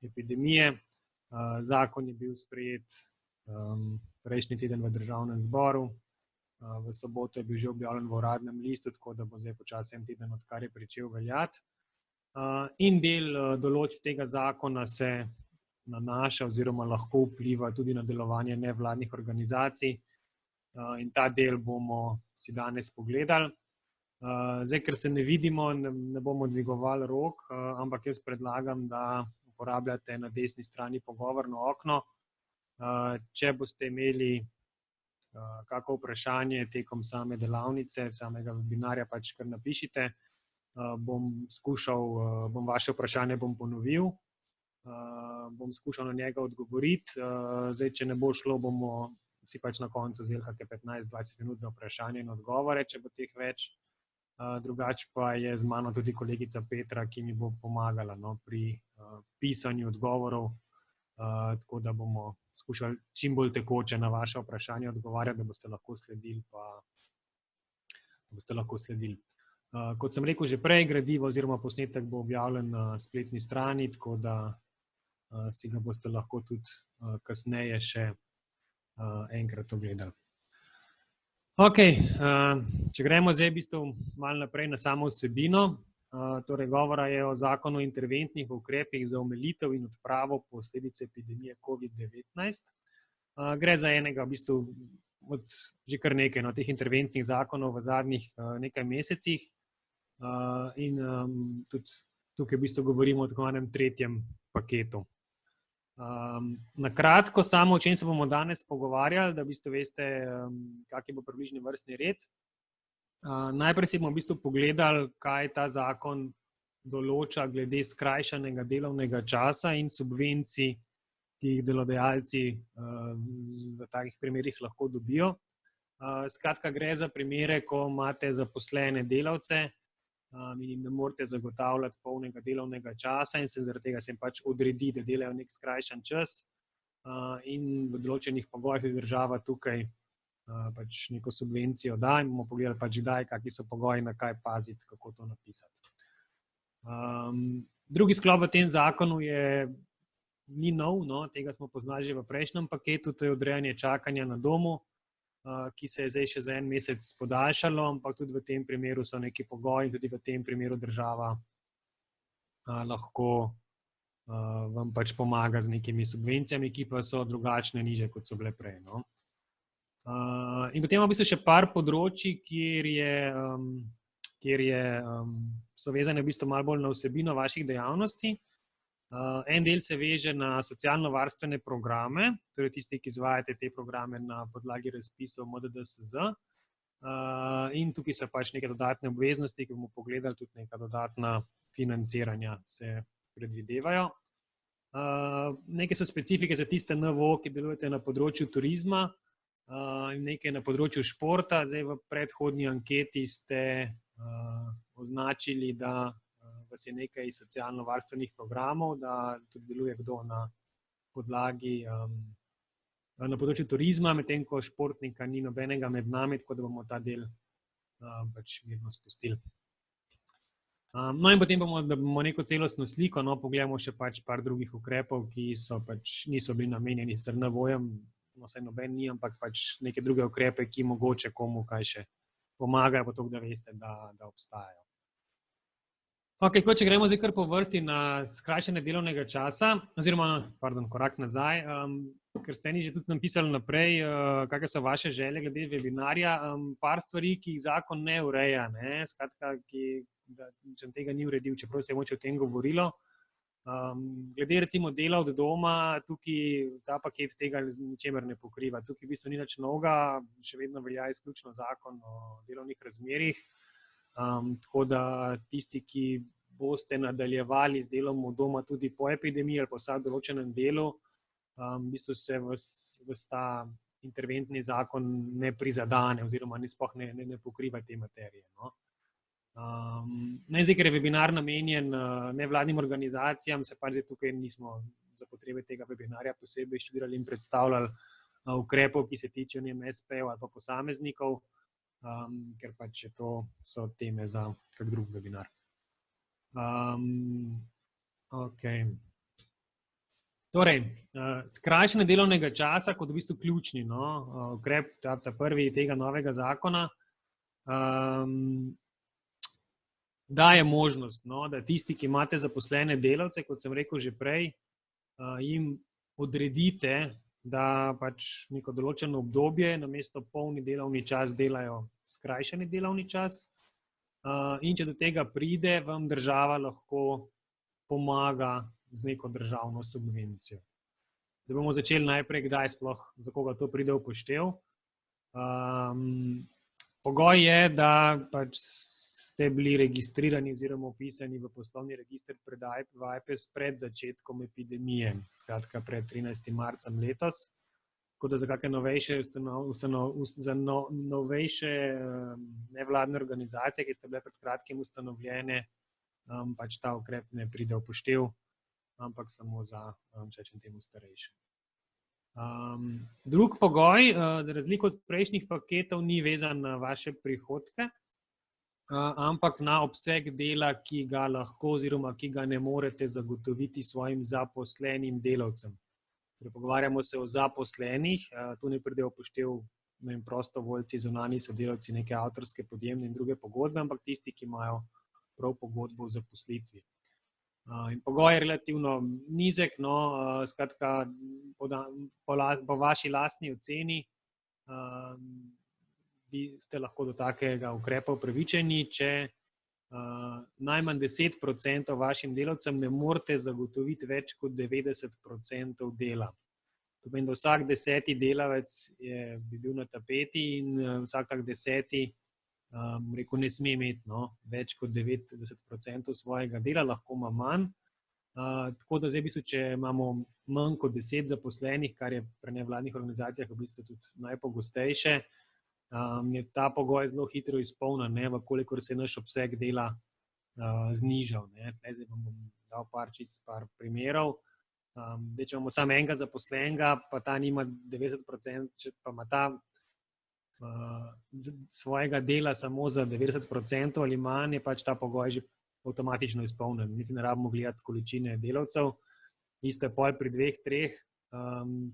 epidemije. Zakon je bil sprejet prejšnji teden v Državnem zboru. V soboto je bil že objavljen v Uradnem listu, tako da bo zdaj počasi en teden, odkar je pričel veljati. In del določb tega zakona se nanaša oziroma lahko vpliva tudi na delovanje nevladnih organizacij. In ta del bomo si danes pogledali. Zdaj, ker se ne vidimo, ne bomo dvigovali rok, ampak jaz predlagam, da uporabljate na desni strani pogovorno okno. Če boste imeli kako vprašanje tekom same delavnice, samega webinarja, pač kar napišite. Bom vaše vprašanje ponovil, bom skušal na njega odgovoriti. Zdaj, če ne bo šlo, bomo si pač na koncu vzeli kakšne 15-20 minut za vprašanje in odgovore, če bo teh več. Drugače pa je z mano tudi kolegica Petra, ki mi bo pomagala pri pisanju odgovorov, tako da bomo skušali čim bolj tekoče na vaše vprašanje odgovarjati, da boste lahko sledili. Kot sem rekel že prej, gradivo oziroma posnetek bo objavljen na spletni strani, tako da si ga boste lahko tudi kasneje še enkrat ogledali. Če gremo zdaj v bistvu malo naprej na samo vsebino. Torej, govora je o zakonu o interventnih ukrepih za omilitev in odpravo posledic epidemije COVID-19. Gre za enega v bistvu od že kar nekaj teh interventnih zakonov v zadnjih nekaj mesecih. In tudi tukaj v bistvu govorimo o tako imenovanem tretjem paketu. Na kratko samo, o čem se bomo danes pogovarjali, da v bistvu veste, kak bo približni vrstni red. Najprej si bomo v bistvu pogledali, kaj ta zakon določa glede skrajšanega delovnega časa in subvencij, ki jih delodajalci v takih primerih lahko dobijo. Skratka, gre za primere, ko imate zaposlene delavce in jim ne morete zagotavljati polnega delovnega časa in se zaradi tega se jim pač odredi, da delajo nek skrajšan čas. In v določenih pogojih država tukaj pač neko subvencijo da in bomo pogledali pač kdaj, kakšni so pogoji, na kaj paziti, kako to napisati. Drugi sklop v tem zakonu ni nov, tega smo poznali že v prejšnjem paketu, to je odrejanje čakanja na domu, ki se je zdaj še za en mesec podaljšalo, ampak tudi v tem primeru so neki pogoji, tudi v tem primeru država lahko vam pač pomaga z nekimi subvencijami, ki pa so drugačne, nižje, kot so bile prej. In potem imamo v bistvu še par področji, kjer so vezane v bistvu malo bolj na vsebino vaših dejavnosti. En del se veže na socialno-varstvene programe, torej tisti, ki izvajate te programe na podlagi razpisov MDDSZ. In tukaj so pač neke dodatne obveznosti, ki bomo pogledali, tudi neka dodatna financiranja se predvidevajo. Neke so specifike za tiste NVO, ki delujete na področju turizma in nekaj na področju športa. Zdaj v predhodni anketi ste označili, da vas je nekaj socialno-varstvenih programov, da tudi deluje kdo na področju turizma, medtem ko športnika ni nobenega med nami, tako da bomo ta del pač mirno spustili. In potem da bomo neko celostno sliko, pogledamo še pač par drugih ukrepov, ki niso bili namenjeni sicer NVO-jem, saj noben ni, ampak pač neke druge ukrepe, ki mogoče komu kaj še pomagajo, pa to, da veste, da obstajajo. Če gremo zdaj kar po vrsti na skrajšanje delovnega časa, oziroma, korak nazaj, ker ste že tudi napisali naprej, kakšne so vaše želje glede webinarja, par stvari, ki jih zakon ne ureja, skratka, če tega ni uredil, čeprav se je mogoče o tem govorilo. Glede recimo dela od doma, tukaj ta paket tega ničemer ne pokriva. Tukaj v bistvu ni nič novega, še vedno velja izključno zakon o delovnih razmerjih. Tako da tisti, ki boste nadaljevali z delom od doma tudi po epidemiji ali po vsaj določenem delu, v bistvu se vas ta interventni zakon ne prizadene oziroma sploh ne pokriva te materije. Zdaj, ker je webinar namenjen nevladnim organizacijam, se pač tukaj nismo za potrebe tega webinarja posebej študirali in predstavljali ukrepov, ki se tičejo MSP-jev ali pa posameznikov, ker pač so teme za kak drug webinar. Torej, skrajšanje delovnega časa kot v bistvu ključni ukrep, ta prvi tega novega zakona, daje možnost, da tisti, ki imate zaposlene delavce, kot sem rekel že prej, jim odredite, da pač neko določeno obdobje namesto polni delovni čas delajo skrajšani delovni čas. In če do tega pride, vam država lahko pomaga z neko državno subvencijo. Zdaj bomo začeli najprej, kdaj sploh, za koga to pride v poštev. Pogoj je, da pač ste bili registrirani oziroma upisani v poslovni register v AJPES pred začetkom epidemije, skratka pred 13. marcem letos. Tako da za kakšne novejše nevladne organizacije, ki ste bile pred kratkim ustanovljene, pač ta ukrep ne pride v poštev, ampak samo za, če rečem temu, starejše. Drug pogoj, za razliko od prejšnjih paketov, ni vezan na vaše prihodke, ampak na obseg dela, ki ga lahko oziroma ki ga ne morete zagotoviti svojim zaposlenim delavcem. Pogovarjamo se o zaposlenih, tu ne pride v poštev prostovoljci, zunanji sodelavci, neke avtorske, podjemne in druge pogodbe, ampak tisti, ki imajo prav pogodbo o zaposlitvi. In pogoj je relativno nizek, skratka po vaši lastni oceni ste lahko do takega ukrepa upravičeni, če najmanj 10% vašim delavcem ne morete zagotoviti več kot 90% dela. To pomeni, da vsak 10. delavec bi bil na tapeti in vsak tak 10. ne sme imeti več kot 90% svojega dela, lahko ima manj. Tako da zdaj v bistvu, če imamo manj kot 10 zaposlenih, kar je pri nevladnih organizacijah v bistvu tudi najpogostejše, je ta pogoj zelo hitro izpolnjen, kolikor se je naš obseg dela znižal. Zdaj vam bom dal par primerov. Če imamo samo enega zaposlenega, pa ta nima 90%, če pa ima ta svojega dela samo za 90% ali manj, je pač ta pogoj že avtomatično izpolnjen. Niti ne rabimo gledati količine delavcev. Isto je pol pri 2, 3.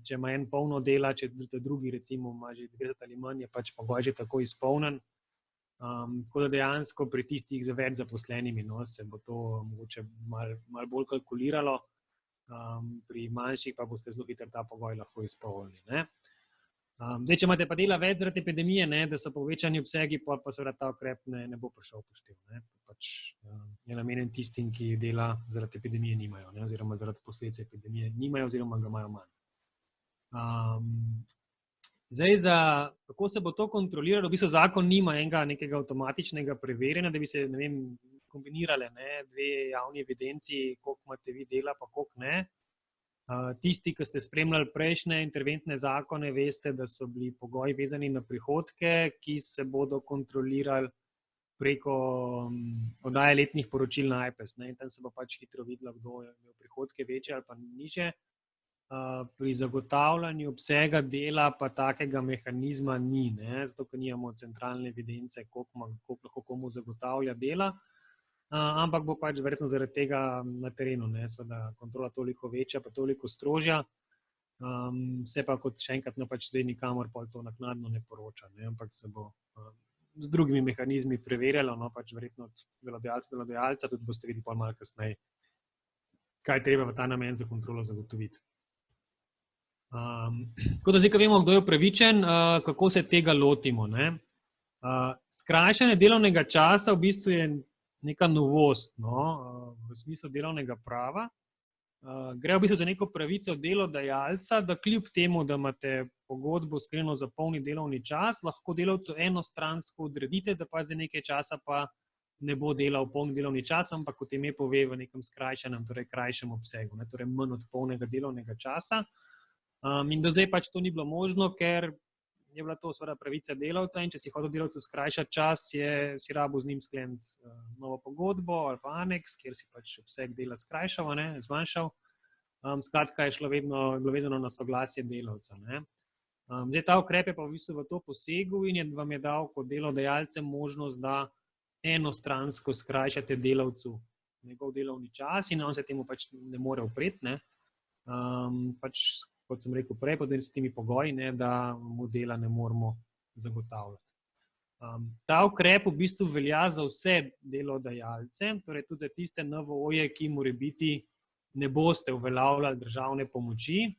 Če ima en polno dela, če drugi recimo ima že 90 ali manj, je pač pogoj že tako izpolnjen. Tako da dejansko pri tistih z več zaposlenimi se bo to mogoče malo bolj kalkuliralo, pri manjših pa boste zelo hitro ta pogoj lahko izpolnili. Če imate pa dela več zaradi epidemije, da so povečani obsegi, pa seveda ta ukrep ne bo prišel v poštev. Pač je namenjen tistim, ki dela zaradi epidemije nimajo, oziroma zaradi posledic epidemije nimajo oziroma ga imajo manj. Zdaj, kako se bo to kontroliralo, v bistvu zakon nima nekega avtomatičnega preverjanja, da bi se, kombinirale dve javni evidenci, koliko imate vi dela, pa koliko ne. Tisti, ki ste spremljali prejšnje interventne zakone, veste, da so bili pogoji vezani na prihodke, ki se bodo kontrolirali preko oddaje letnih poročil na AJPES. In tam se bo pač hitro videlo, kdo je imel prihodke večje ali pa nižje. Pri zagotavljanju obsega dela pa takega mehanizma ni, zato ker nimamo centralne evidence, koliko lahko komu zagotavlja dela. Ampak bo pač verjetno zaradi tega na terenu, seveda kontrola toliko večja, pa toliko strožja. Se pa kot še enkrat pač zdaj nikamor pol to naknadno ne poroča, ampak se bo z drugimi mehanizmi preverjalo, pač verjetno od delodajalca, tudi boste videli pol malo kasneje, kaj treba v ta namen za kontrolo zagotoviti. Tako da zdaj, ko vemo, kdo je upravičen, kako se tega lotimo. Skrajšanje delovnega časa v bistvu je neka novost v smislu delovnega prava. Gre v bistvu za neko pravico delodajalca, da kljub temu, da imate pogodbo sklenjeno za polni delovni čas, lahko delavcu enostransko odredite, da pa za nekaj časa pa ne bo delal polni delovni čas, ampak kot ime pove v nekem skrajšanem, torej krajšem obsegu, torej manj od polnega delovnega časa. In do zdaj pač to ni bilo možno, ker je bila to seveda pravica delavca in če si hotel delavcu skrajšati čas, si rabil z njim skleniti novo pogodbo ali pa aneks, kjer si pač obseg dela skrajšal, zmanjšal. Skratka, je bilo vezano na soglasje delavca. Zdaj ta ukrep je pa v bistvu v to posegel in vam je dal kot delodajalcem možnost, da enostransko skrajšate delavcu njegov delovni čas in on se temu pač ne more upreti. pač, kot sem rekel prej, pod temi pogoji, ne, da mu dela ne moremo zagotavljati. Ta ukrep v bistvu velja za vse delodajalce, torej tudi za tiste NVO-je, ki morebiti ne boste uveljavljali državne pomoči,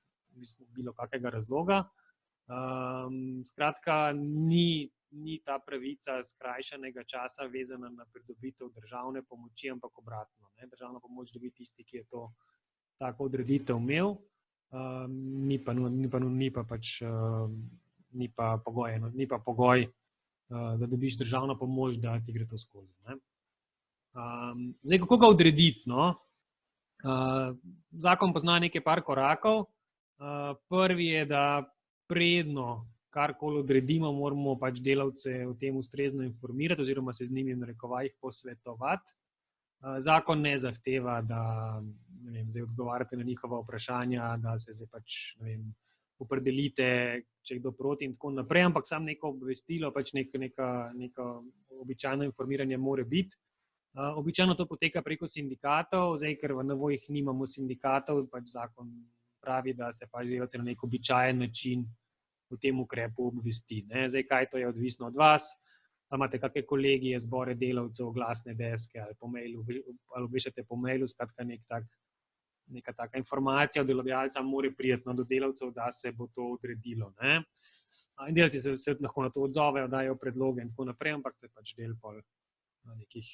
bilo kakega razloga. Skratka, ni ta pravica skrajšanega časa vezana na pridobitev državne pomoči, ampak obratno. Državna pomoč dobi tisti, ki je to tako odreditev imel, ni pa pogoj, da dobiš državno pomoč, da ti gre to skozi. Zdaj, kako ga odrediti? No? Zakon pozna nekaj par korakov. Prvi je, da predno karkoli odredimo, moramo pač delavce o tem ustrezno informirati oziroma se z njimi v narekovajih posvetovati. Zakon ne zahteva, da zdaj odgovarjate na njihova vprašanja, da se zdaj pač opredelite, če je kdo proti in tako naprej, ampak samo neko obvestilo, pač neko običajno informiranje mora biti. Običajno to poteka preko sindikatov, zdaj, ker v NVO-jih nimamo sindikatov, pač zakon pravi, da se pač delavce na nek običajen način v tem ukrepu obvesti. Zdaj, kaj to je odvisno od vas? Ali imate kakšne kolegije, zbore delavcev, glasne deske ali po mailu, ali obveščate po mailu, skratka neka taka informacija od delodajalca mora priti do delavcev, da se bo to odredilo. In delavci se lahko na to odzovejo, dajo predloge in tako naprej, ampak to je pač del pol nekih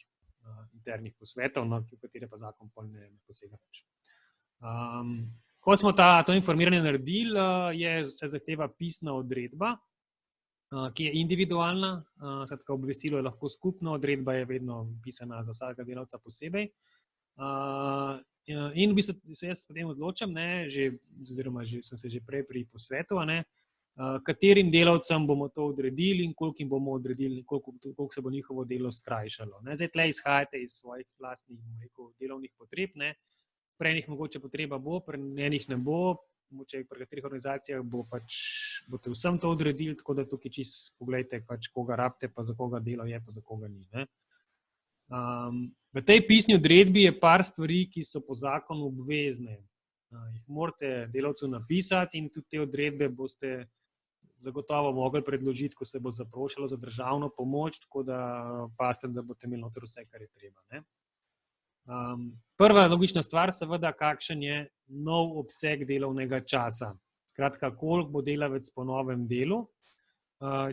internih posvetov, v katere pa zakon pol ne posega več. Ko smo to informiranje naredili, se zahteva pisna odredba, ki je individualna, skratka obvestilo je lahko skupno, odredba je vedno pisana za vsakega delavca posebej. In v bistvu se jaz potem odločam, oziroma sem se že prej pri posvetu, katerim delavcem bomo to odredili in koliko jim bomo odredili, koliko se bo njihovo delo skrajšalo. Zdaj, tle izhajate iz svojih lastnih delovnih potreb, pri enih mogoče potreba bo, pri enih ne bo, mogoče pri katerih organizacijah boste vsem to odredili, tako da tukaj čisto pogledajte, koga rabite, pa za koga delo je, pa za koga ni. V tej pisni odredbi je par stvari, ki so po zakonu obvezne. Jih morate delavcu napisati in tudi te odredbe boste zagotovo mogli predložiti, ko se bo zaprošalo za državno pomoč, tako da pazite, da boste imeli noter vse, kar je treba. Prva logična stvar, seveda, kakšen je nov obseg delovnega časa. Skratka, koliko bo delavec po novem delu.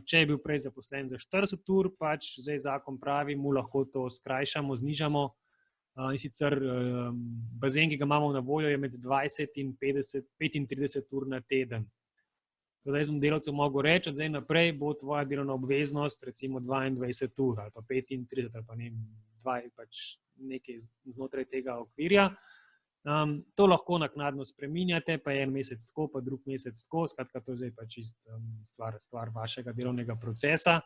Če je bil prej zaposlen za 40 ur, pač zdaj zakon pravi, mu lahko to skrajšamo, znižamo. In sicer bazen, ki ga imamo na voljo, je med 20 in 35 ur na teden. Zdaj sem delavcev mogel reči, od zdaj naprej bo tvoja delovna obveznost recimo 22 ur ali pa 35 ali pa pač nekaj znotraj tega okvirja. To lahko naknadno spreminjate, pa en mesec tako, pa drug mesec tako, skratka to je zdaj pač stvar vašega delovnega procesa.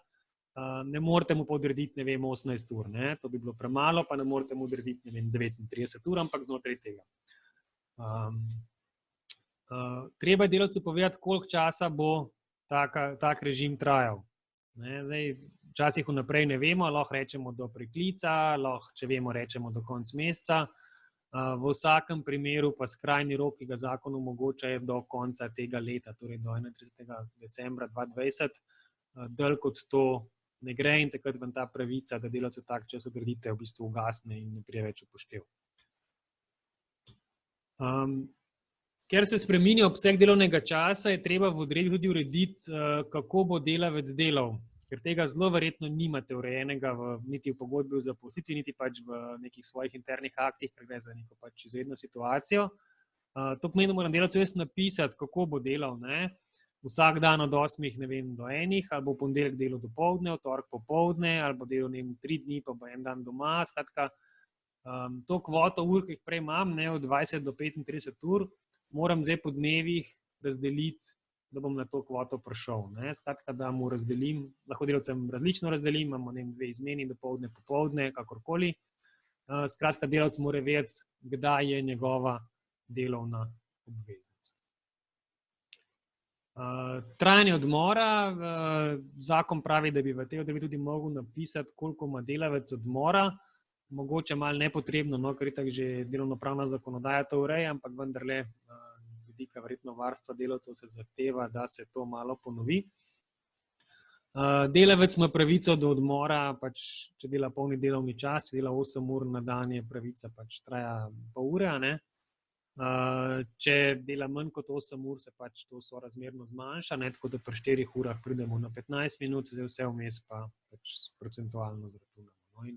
Ne morete mu pa odrediti, 18 ur, to bi bilo premalo, pa ne morete mu odrediti, 39 ur, ampak znotraj tega. Treba je delavcu povedati, koliko časa bo tak režim trajal. Zdaj, včasih vnaprej ne vemo, lahko rečemo do preklica, lahko, če vemo, rečemo do konca meseca. V vsakem primeru pa skrajni rok, ki ga zakon omogoča, je do konca tega leta, torej do 31. decembra 2020. Dalj kot to ne gre in takrat vam ta pravica, da delavcu tak čas odredite, v bistvu ugasne in ne pride več upoštev. Ker se spreminja obseg delovnega časa, je treba v odredbi tudi urediti, kako bo delavec delal. Ker tega zelo verjetno nimate urejenega niti v pogodbi o zaposlitvi, niti pač v nekih svojih internih aktih, ker gre za neko pač izredno situacijo. To pomeni, da moram delavcu jaz napisati, kako bo delal. Vsak dan od 8 do 1, ali bo v ponedeljek delal dopoldne, v torek popoldne, ali bo delal 3 dni, pa bo en dan doma. Skratka, to kvoto ur, ki jih prej imam, od 20 do 35 ur, moram zdaj po dnevih razdeliti, da bom na to kvoto prišel. Skratka, da mu razdelim, lahko delavcem različno razdelim, imamo 2 izmeni, dopoldne, popoldne, kakorkoli. Skratka, delavec mora vedeti, kdaj je njegova delovna obveznost. Trajanje odmora, zakon pravi, da bi v tej odredbi tudi mogel napisati, koliko ima delavec odmora. Mogoče malo nepotrebno, ker itak že delovnopravna zakonodaja to ureja, ampak vendarle vidika verjetno varstva delavcev se zahteva, da se to malo ponovi. Delavec ima pravico do odmora, pač, če dela polni delovni čas, če dela 8 ur na dan, je pravica pač traja pol ure, ne? Če dela manj kot 8 ur, se pač to sorazmerno zmanjša, ne? Tako da pri 4 urah pridemo na 15 minut, zdaj vse vmes pa pač procentualno zračunamo. No? In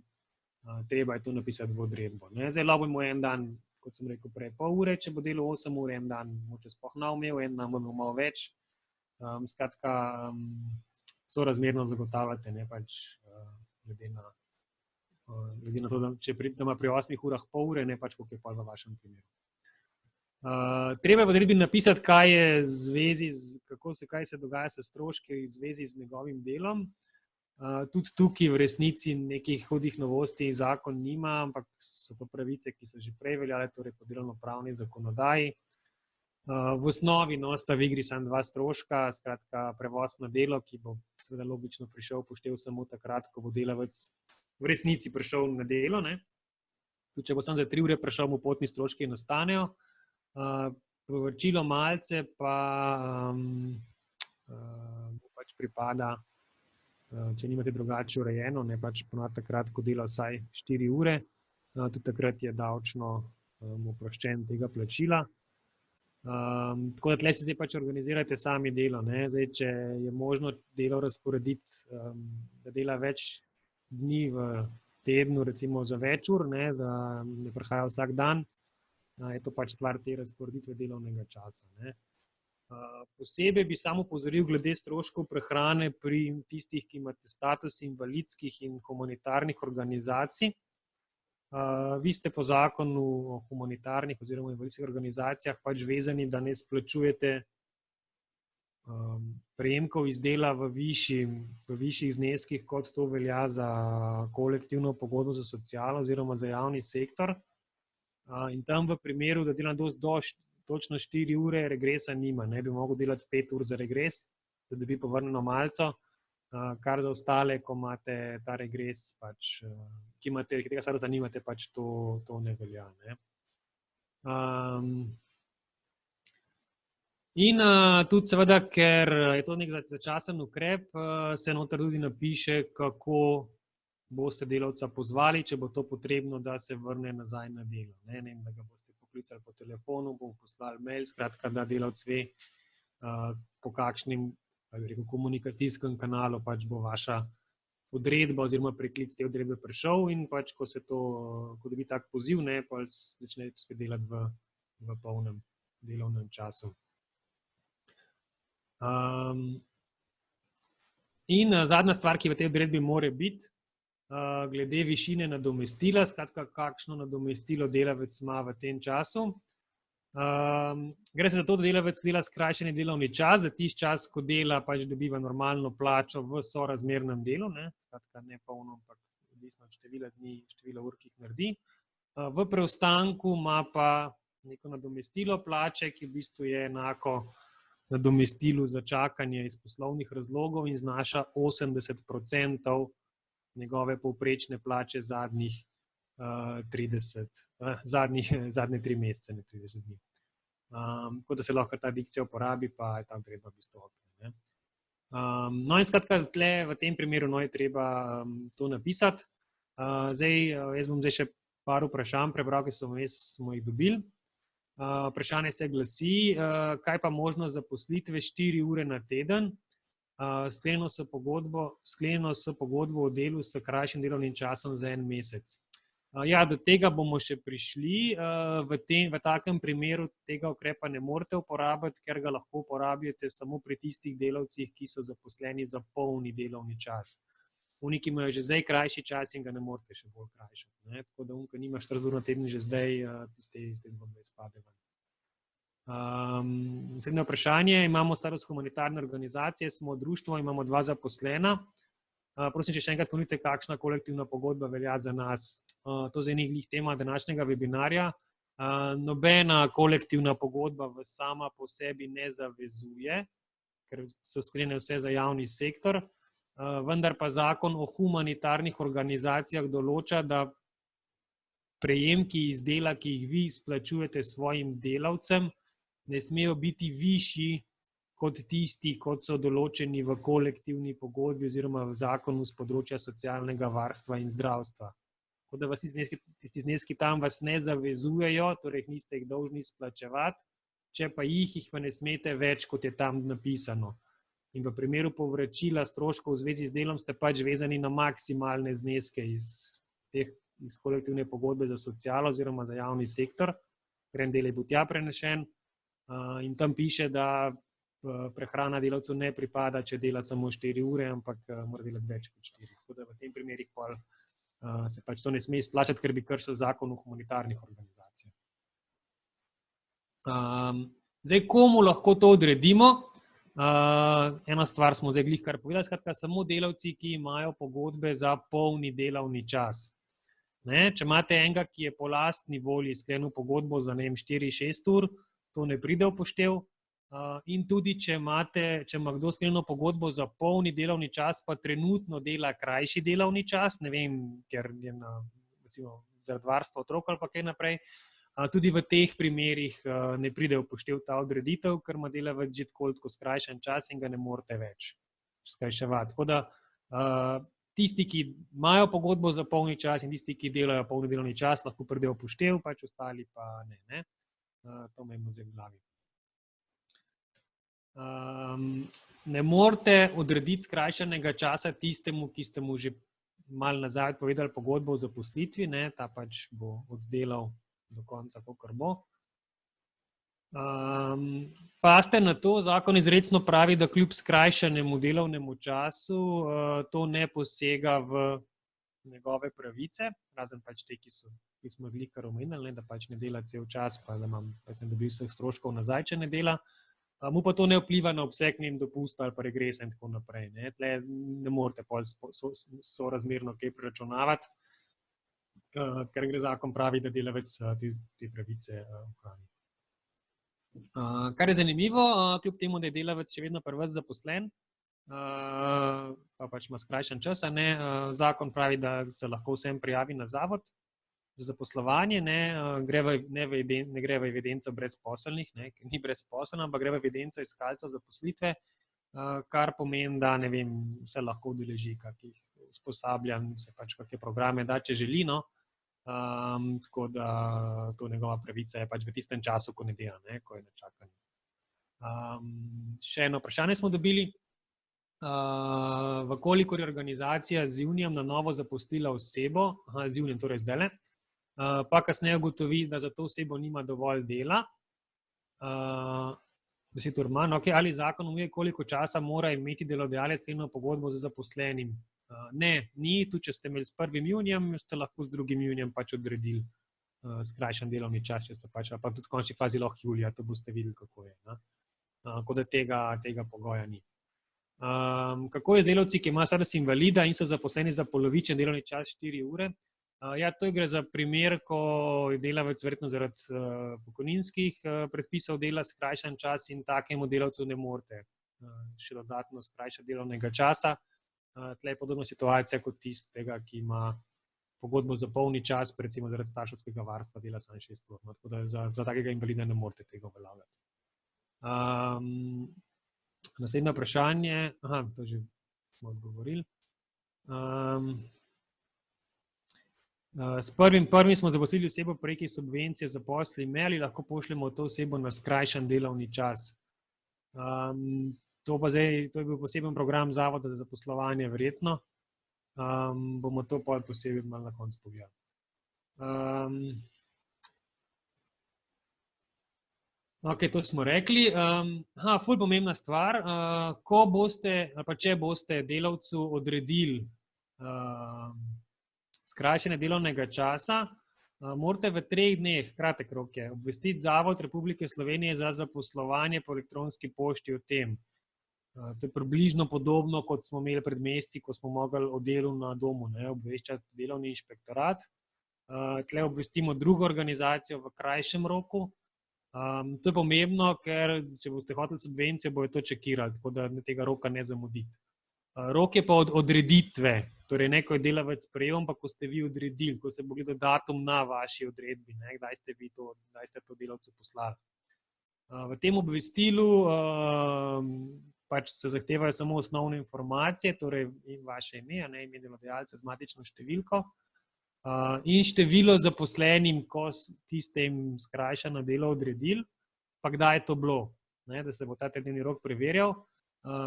treba je to napisati v odredbo. Ne? Zdaj lahko bomo en dan, kot sem rekel prej, pol ure, če bo delal 8 ur, en dan moče sploh ne imel, en dan bo imel malo več. Skratka, sorazmerno zagotavljate, ne, pač, glede na to, da če ima pri 8 urah pol ure, ne pač koliko je pa v vašem primeru. Treba je v odredbi napisati, kaj se dogaja s stroški v zvezi z njegovim delom. Tudi tukaj v resnici nekih hudih novosti zakon nima, ampak so to pravice, ki so že prej veljale, torej po delovnopravni zakonodaji. V osnovi sta v igri samo 2 stroška, skratka prevoz na delo, ki bo seveda logično prišel poštev samo takrat, ko bo delavec v resnici prišel na delo. Ne? Tudi če bo samo za 3 ure prišel, mu potni stroški nastanejo. Povračilo malice pa pač pripada, če nimate drugače urejeno, ne pač ponavadi takrat, ko dela vsaj 4 ure, tudi takrat je davčno oproščen tega plačila. Tako da tle si zdaj pač organizirate sami delo. Ne? Zdaj, če je možno delo razporediti, da dela več dni v tednu, recimo za več ur, ne? Da ne prihaja vsak dan, je to pač stvar te razporeditve delovnega časa. Ne? Posebej bi samo opozoril glede stroškov prehrane pri tistih, ki imate status invalidskih in humanitarnih organizacij. Vi ste po zakonu o humanitarnih oziroma invalidskih organizacijah pač vezani, da ne izplačujete prejemkov iz dela v višjih zneskih, kot to velja za kolektivno pogodbo za socialo oziroma za javni sektor. In tam v primeru, da delam točno 4 ure, regresa nima. Ne bi mogel delati 5 ur za regres, da dobi povrnjeno malico. Kar za ostale, ko imate ta regres, pač, ki tega statusa nimate, pač to ne velja. Ne? In tudi seveda, ker je to nek začasen ukrep, se noter tudi napiše, kako boste delavca pozvali, če bo to potrebno, da se vrne nazaj na delo. Ne, da ga boste poklicali po telefonu, bo poslali mail, skratka, da delavec ve, po kakšnem komunikacijskem kanalu pač bo vaša odredba oziroma preklic te odredbe prišel in pač, ko dobi tak poziv, ne, pa začne spet delati v polnem delovnem času. In zadnja stvar, ki v tej odredbi mora biti, glede višine nadomestila, skratka, kakšno nadomestilo delavec ima v tem času. Gre se za to, da delavec dela skrajšani delovni čas, za tisti čas, ko dela, pač dobiva normalno plačo v sorazmernem delu, ne, skratka ne polno, ampak odvisno od števila dni, števila ur, ki jih naredi. V preostanku ima pa neko nadomestilo plače, ki v bistvu je enako nadomestilu za čakanje iz poslovnih razlogov in znaša 80% njegove povprečne plače zadnje 3 mesece, ne 30 dni. Tako da se lahko ta dikcija uporabi, pa je ta odredba v bistvu okej. No in skratka, tle v tem primeru je treba to napisati. Jaz bom zdaj še par vprašanj prebral, ki smo jih dobili. Vprašanje se glasi, kaj pa možnost zaposlitve 4 ure na teden, sklenjeno s pogodbo o delu s krajšim delovnim časom za 1 mesec. Ja, do tega bomo še prišli. V takem primeru tega ukrepa ne morete uporabiti, ker ga lahko uporabite samo pri tistih delavcih, ki so zaposleni za polni delovni čas. Oni, ki imajo že zdaj krajši čas in ga ne morete še bolj krajšati. Ne? Tako da ki nima 40 ur na teden že zdaj, tiste zgodbe izpade ven. Naslednje vprašanje. Imamo status humanitarne organizacije, smo društvo, imamo 2 zaposlena. Prosim, če še enkrat ponudite, kakšna kolektivna pogodba velja za nas. To zdaj ni glih tema današnjega webinarja. Nobena kolektivna pogodba sama po sebi ne zavezuje, ker so sklenjene vse za javni sektor, vendar pa zakon o humanitarnih organizacijah določa, da prejemki iz dela, ki jih vi izplačujete svojim delavcem, ne smejo biti višji kot tisti, kot so določeni v kolektivni pogodbi oziroma v zakonu z področja socialnega varstva in zdravstva. Tako da vas tisti zneski tam vas ne zavezujejo, torej niste jih dolžni splačevati, če pa jih pa ne smete več, kot je tam napisano. In v primeru povračila stroškov v zvezi z delom ste pač vezani na maksimalne zneske iz kolektivne pogodbe za socialo oziroma za javni sektor, ker en del je bil tja prenešen, in tam piše, da prehrana delavcev ne pripada, če dela samo 4 ure, ampak mora delati več kot 4. Tako da v tem primerih se pač to ne sme izplačati, ker bi kršil zakon o humanitarnih organizacijah. Zdaj, komu lahko to odredimo? Eno stvar smo zdaj glih kar povedali, skratka, samo delavci, ki imajo pogodbe za polni delovni čas. Če imate enega, ki je po lastni volji sklenil pogodbo za 4-6 ur, to ne pride v poštev. In tudi, če ima kdo sklenjeno pogodbo za polni delovni čas, pa trenutno dela krajši delovni čas, ne vem, ker je recimo zaradi varstva otrok ali pa kaj naprej, tudi v teh primerih ne pride v poštev ta odreditev, ker ima delavec že tako skrajšan čas in ga ne morete več skrajševati. Tako da tisti, ki imajo pogodbo za polni čas in tisti, ki delajo polni delovni čas, lahko pridejo v poštev, pač ostali pa ne. To imamo zdaj v glavi. Ne morete odrediti skrajšanega časa tistemu, ki ste mu že malo nazaj povedali pogodbo o zaposlitvi, ta pač bo oddelal do konca, kakor bo. Pazite na to, zakon izrecno pravi, da kljub skrajšanemu delovnemu času to ne posega v njegove pravice, razen pač te, ki smo jih kar omenili, da pač ne dela cel čas, pa da ne dobi vseh stroškov nazaj, če ne dela. Mu pa to ne vpliva na obseg dopusta ali pa regresa in tako naprej. Tle ne morete sorazmerno kaj preračunavati, ker gre zakon pravi, da delavec te pravice ohrani. Kar je zanimivo, kljub temu, da je delavec še vedno pri vas zaposlen, pa pač ima skrajšan čas, zakon pravi, da se lahko vsem prijavi na zavod za zaposlovanje, ne gre v evidenco brezposelnih, ker ni brezposeln, ampak gre v evidenco iskalcev zaposlitve, kar pomeni, da se lahko udeleži kakih usposabljanj, se pač kakšne programe da, če želi, tako da to njegova pravica je pač v tistem času, ko ne dela, ko je na čakanju. Še eno vprašanje smo dobili. Vkolikor je organizacija z junijem na novo zaposlila osebo, z junijem, torej zdajle, pa kasneje ugotovi, da za to osebo nima dovolj dela, 10 ur manj, ali zakon omejuje, koliko časa mora imeti delodajalec sklenjeno pogodbo z zaposlenim? Ne, ni, tudi če ste imeli s 1. junijem, ste lahko s 2. junijem pač odredili skrajšan delovni čas, če ste pač, pa tudi v končni fazi lahko julija, to boste videli, kako je. Tako da tega pogoja ni. Kako je z delavci, ki imajo status invalida in so zaposleni za polovičen delovni čas 4 ure? Ja, to gre za primer, ko je delavec verjetno zaradi pokojninskih predpisov dela skrajšan čas in takemu delavcu ne morete še dodatno skrajšati delovnega časa. Tle je podobna situacija kot tistega, ki ima pogodbo za polni čas, recimo zaradi starševskega varstva dela samo 6 ur. Tako da za takega invalida ne morete tega uveljavljati. Naslednje vprašanje, to že smo odgovorili. S 1.1. smo zaposlili osebo preki subvencije za posli ali lahko pošljemo to osebo na skrajšan delovni čas. To je bil poseben program Zavoda za zaposlovanje, verjetno. Bomo to posebej malo na koncu pogledali. To smo rekli. Ful pomembna stvar, ko boste, ali pa če boste delavcu odredili skrajšanje delovnega časa, morate v 3 dneh, kratek rok je, obvestiti Zavod Republike Slovenije za zaposlovanje po elektronski pošti o tem. To je približno podobno, kot smo imeli pred meseci, ko smo mogli o delu na domu obveščati delovni inšpektorat. Tle obvestimo drugo organizacijo v krajšem roku. To je pomembno, ker če boste hoteli subvencijo, bojo to čekirali, tako da tega roka ne zamuditi. Rok je pa od odreditve, torej ne, ko je delavec prejel, ampak ko ste vi odredili, ko se bo gledal datum na vaši odredbi, kdaj ste to delavcu poslali. V tem obvestilu pač se zahtevajo samo osnovne informacije, torej vaše ime, ime delodajalca z matično številko in število zaposlenim, ki ste jim skrajšano delo odredili, pa kdaj je to bilo, da se bo ta tedni rok preverjal.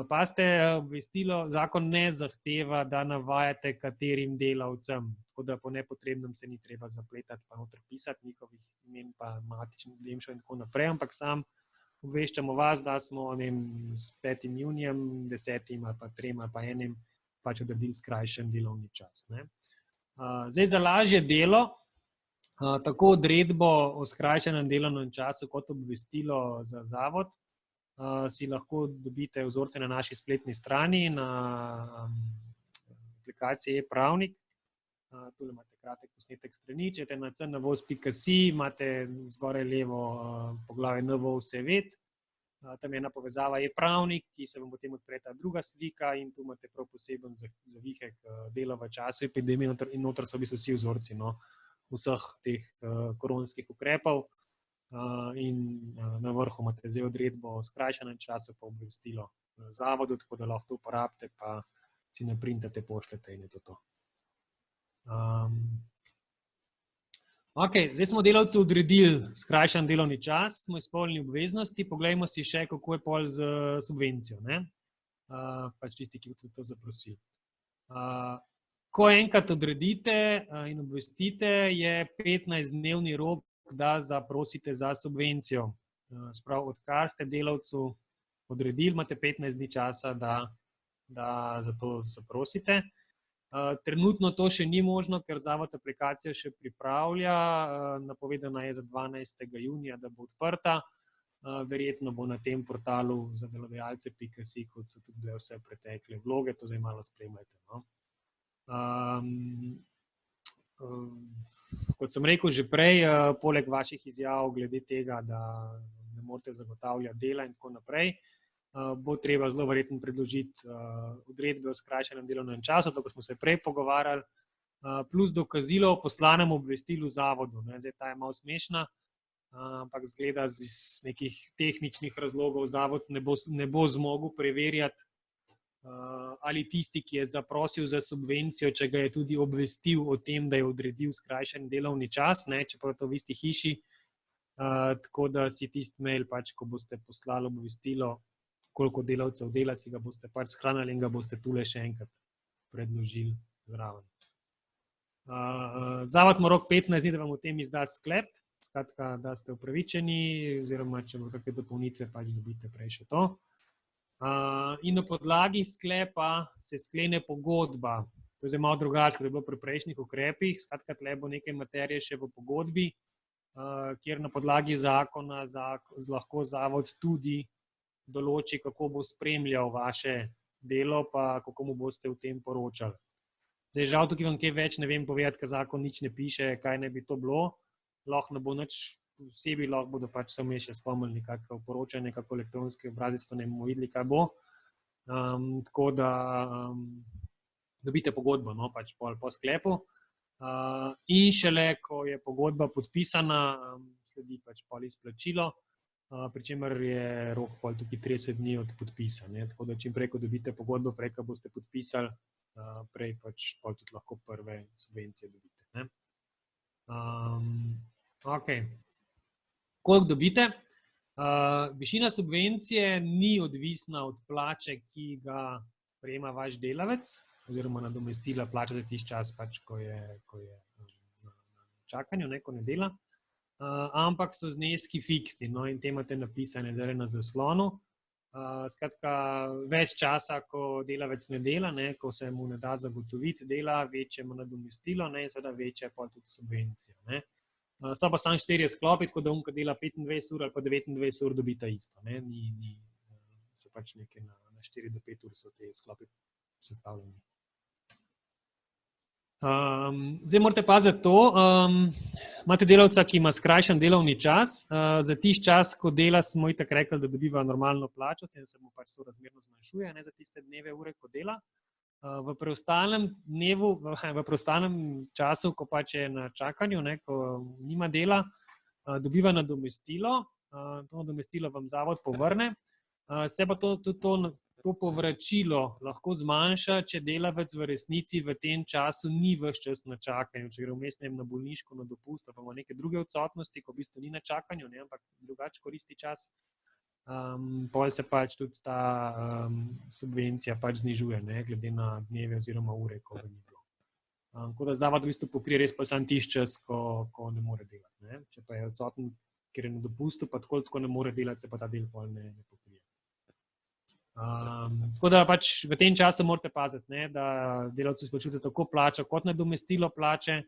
Pazite, obvestilo, zakon ne zahteva, da navajate katerim delavcem, tako da po nepotrebnem se ni treba zapletati pa noter pisati njihovih imen pa matičnih demšov in tako naprej, ampak sam obveščamo vas, da smo s 5. junijem, 10. ali pa 3. ali pa 1. pač odredili skrajšan delovni čas. Zdaj za lažje delo, tako odredbo o skrajšanem delovnem času kot obvestilo za zavod, si lahko dobite vzorce na naši spletni strani, na aplikaciji e-pravnik. Tule imate kratek posnetek strani, če na cnvoz.si, imate zgoraj levo poglavje NVO vse ved, tam je ena povezava e-pravnik, ki se vam potem odpre ta druga slika in tu imate prav poseben zavihek dela v času epidemije in noter so v bistvu vsi vzorci vseh teh koronskih ukrepov. In na vrhu imate zdaj odredbo o skrajšanem času pa obvestilo zavodu, tako da lahko to uporabite, pa si naprintate, pošljete in je to. Zdaj smo delavcu odredili skrajšan delovni čas, smo izpolnili obveznosti, poglejmo si še, kako je pol z subvencijo, pač tisti, ki boste to zaprosili. Ko enkrat odredite in obvestite, je 15-dnevni rok, da zaprosite za subvencijo. Sprav, odkar ste delavcu odredili, imate 15 dni časa, da za to zaprosite. Trenutno to še ni možno, ker zavod aplikacijo še pripravlja. Napovedana je za 12. junija, da bo odprta. Verjetno bo na tem portalu za delodajalce.si, kot so tudi vse pretekle vloge, to zdaj malo spremljajte. Kot sem rekel že prej, poleg vaših izjav glede tega, da ne morete zagotavljati dela in tako naprej, bo treba zelo verjetno predložiti odredbe o skrajšanem delovnem času, tako smo se prej pogovarjali, plus dokazilo o poslanem obvestilu zavodu. Zdaj ta je malo smešna, ampak zgleda iz nekih tehničnih razlogov zavod ne bo zmogel preverjati, ali tisti, ki je zaprosil za subvencijo, če ga je tudi obvestil o tem, da je odredil skrajšan delovni čas, čeprav to v isti hiši, tako da si tisti mail, pač, ko boste poslali obvestilo, koliko delavcev dela, si ga boste pač shranili in ga boste tule še enkrat predložili zraven. Zavod ima rok 15 dni, da vam o tem izda sklep, skratka, da ste upravičeni, oziroma če bo kakšne dopolnitve, pač dobite prej še to. In na podlagi sklepa se sklene pogodba. To je zdaj malo drugače, kot je bilo pri prejšnjih ukrepih. Skratka, tle bo nekaj materije še v pogodbi, kjer na podlagi zakona lahko zavod tudi določi, kako bo spremljal vaše delo, pa kako mu boste v tem poročali. Zdaj, žal tukaj vam kaj več ne vem povedati, ker zakon nič ne piše, kaj ne bi to bilo. Lahko ne bo nič vsebi, lahko bodo pač samo še spomnili nekako poročanje, nekako elektronski obrazec, to ne bomo videli, kaj bo. Tako da dobite pogodbo, pač po sklepu. In šele, ko je pogodba podpisana, sledi pač pol izplačilo, pri čemer je rok pol tukaj 30 dni od podpisa. Tako da čim prej, ko dobite pogodbo, prej, ko boste podpisali, prej pač pol tudi lahko prve subvencije dobite. Koliko dobite? Višina subvencije ni odvisna od plače, ki ga prejema vaš delavec, oziroma nadomestila plačate tisti čas, pač, ko je na čakanju, ko ne dela, ampak so zneski fiksni, in te imate napisane na zaslonu. Skratka, več časa, ko delavec ne dela, ko se mu ne da zagotoviti dela, večje mu nadomestilo in seveda večja pa tudi subvencija. So pa samo 4 sklopi, tako da ki dela 25 ur ali pa 29 ur dobita isto. So pač nekaj na 4 do 5 ur so te sklopi sestavljeni. Zdaj morate paziti to, imate delavca, ki ima skrajšan delovni čas, za tisti čas, ko dela, smo itak rekli, da dobiva normalno plačo, s tem se mu pač sorazmerno zmanjšuje, za tiste dneve, ure, ko dela. V preostalem dnevu, v preostalem času, ko pač je na čakanju, ko nima dela, dobiva nadomestilo to nadomestilo vam zavod povrne. Se pa to povračilo lahko zmanjša, če delavec v resnici v tem času ni ves čas na čakanju, če gre vmes na bolniško, na dopust, pa ima neke druge odsotnosti, ko v bistvu ni na čakanju, ampak drugače koristi čas. Pol se pač tudi ta subvencija pač znižuje, glede na dneve oziroma ure, ko ga ni bilo. Tako da zavod v bistvu pokrije res pa sam tisti čas, ko ne more delati. Če pa je odsoten, ker je na dopustu, pa tako ne more delati, se pa ta del pol ne pokrije. Tako da pač v tem času morate paziti, da delavci izplačujete tako plačo kot nadomestilo plače.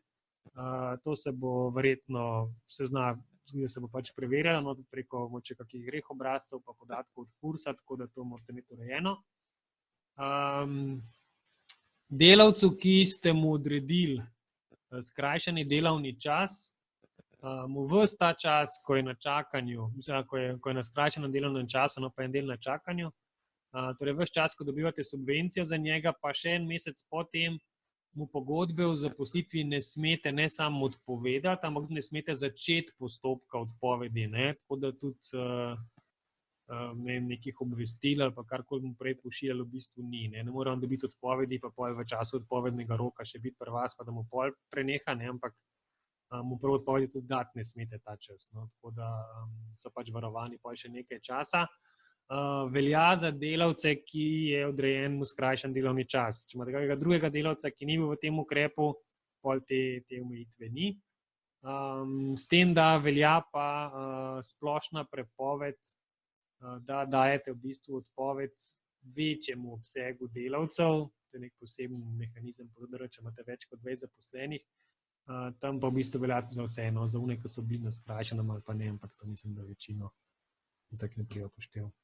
To se bo verjetno se bo pač preverjalo, tudi preko mogoče kakih greh obrazcev pa podatkov od FURS-a, tako da to morate imeti urejeno. Delavcu, ki ste mu odredili skrajšani delovni čas, mu ves ta čas, ko je na čakanju, ko je na skrajšanem delovnem času, pa en del na čakanju, torej ves čas, ko dobivate subvencijo za njega, pa še en mesec potem mu pogodbe o zaposlitvi ne smete ne samo odpovedati, ampak ne smete začeti postopka odpovedi. Tako da tudi nekih obvestil ali pa karkoli mu prej pošiljali v bistvu ni. Ne moram dobiti odpovedi, pa pol v času odpovednega roka še biti pri vas, pa da mu pol preneha, ampak mu prvo odpovedi tudi dati ne smete ta čas. Tako da so pač varovani pol še nekaj časa. Velja za delavce, ki je odrejen mu skrajšan delovni čas. Če imate kakega drugega delavca, ki ni bil v tem ukrepu, pol te omejitve ni. S tem, da velja pa splošna prepoved, da dajete v bistvu odpoved večjemu obsegu delavcev, to je nek poseben mehanizem, če imate več kot 20 zaposlenih, tam pa v bistvu velja za vse, za one, ki so bili na skrajšanem ali pa ne, ampak to mislim, da večino tako ne treba upoštevati.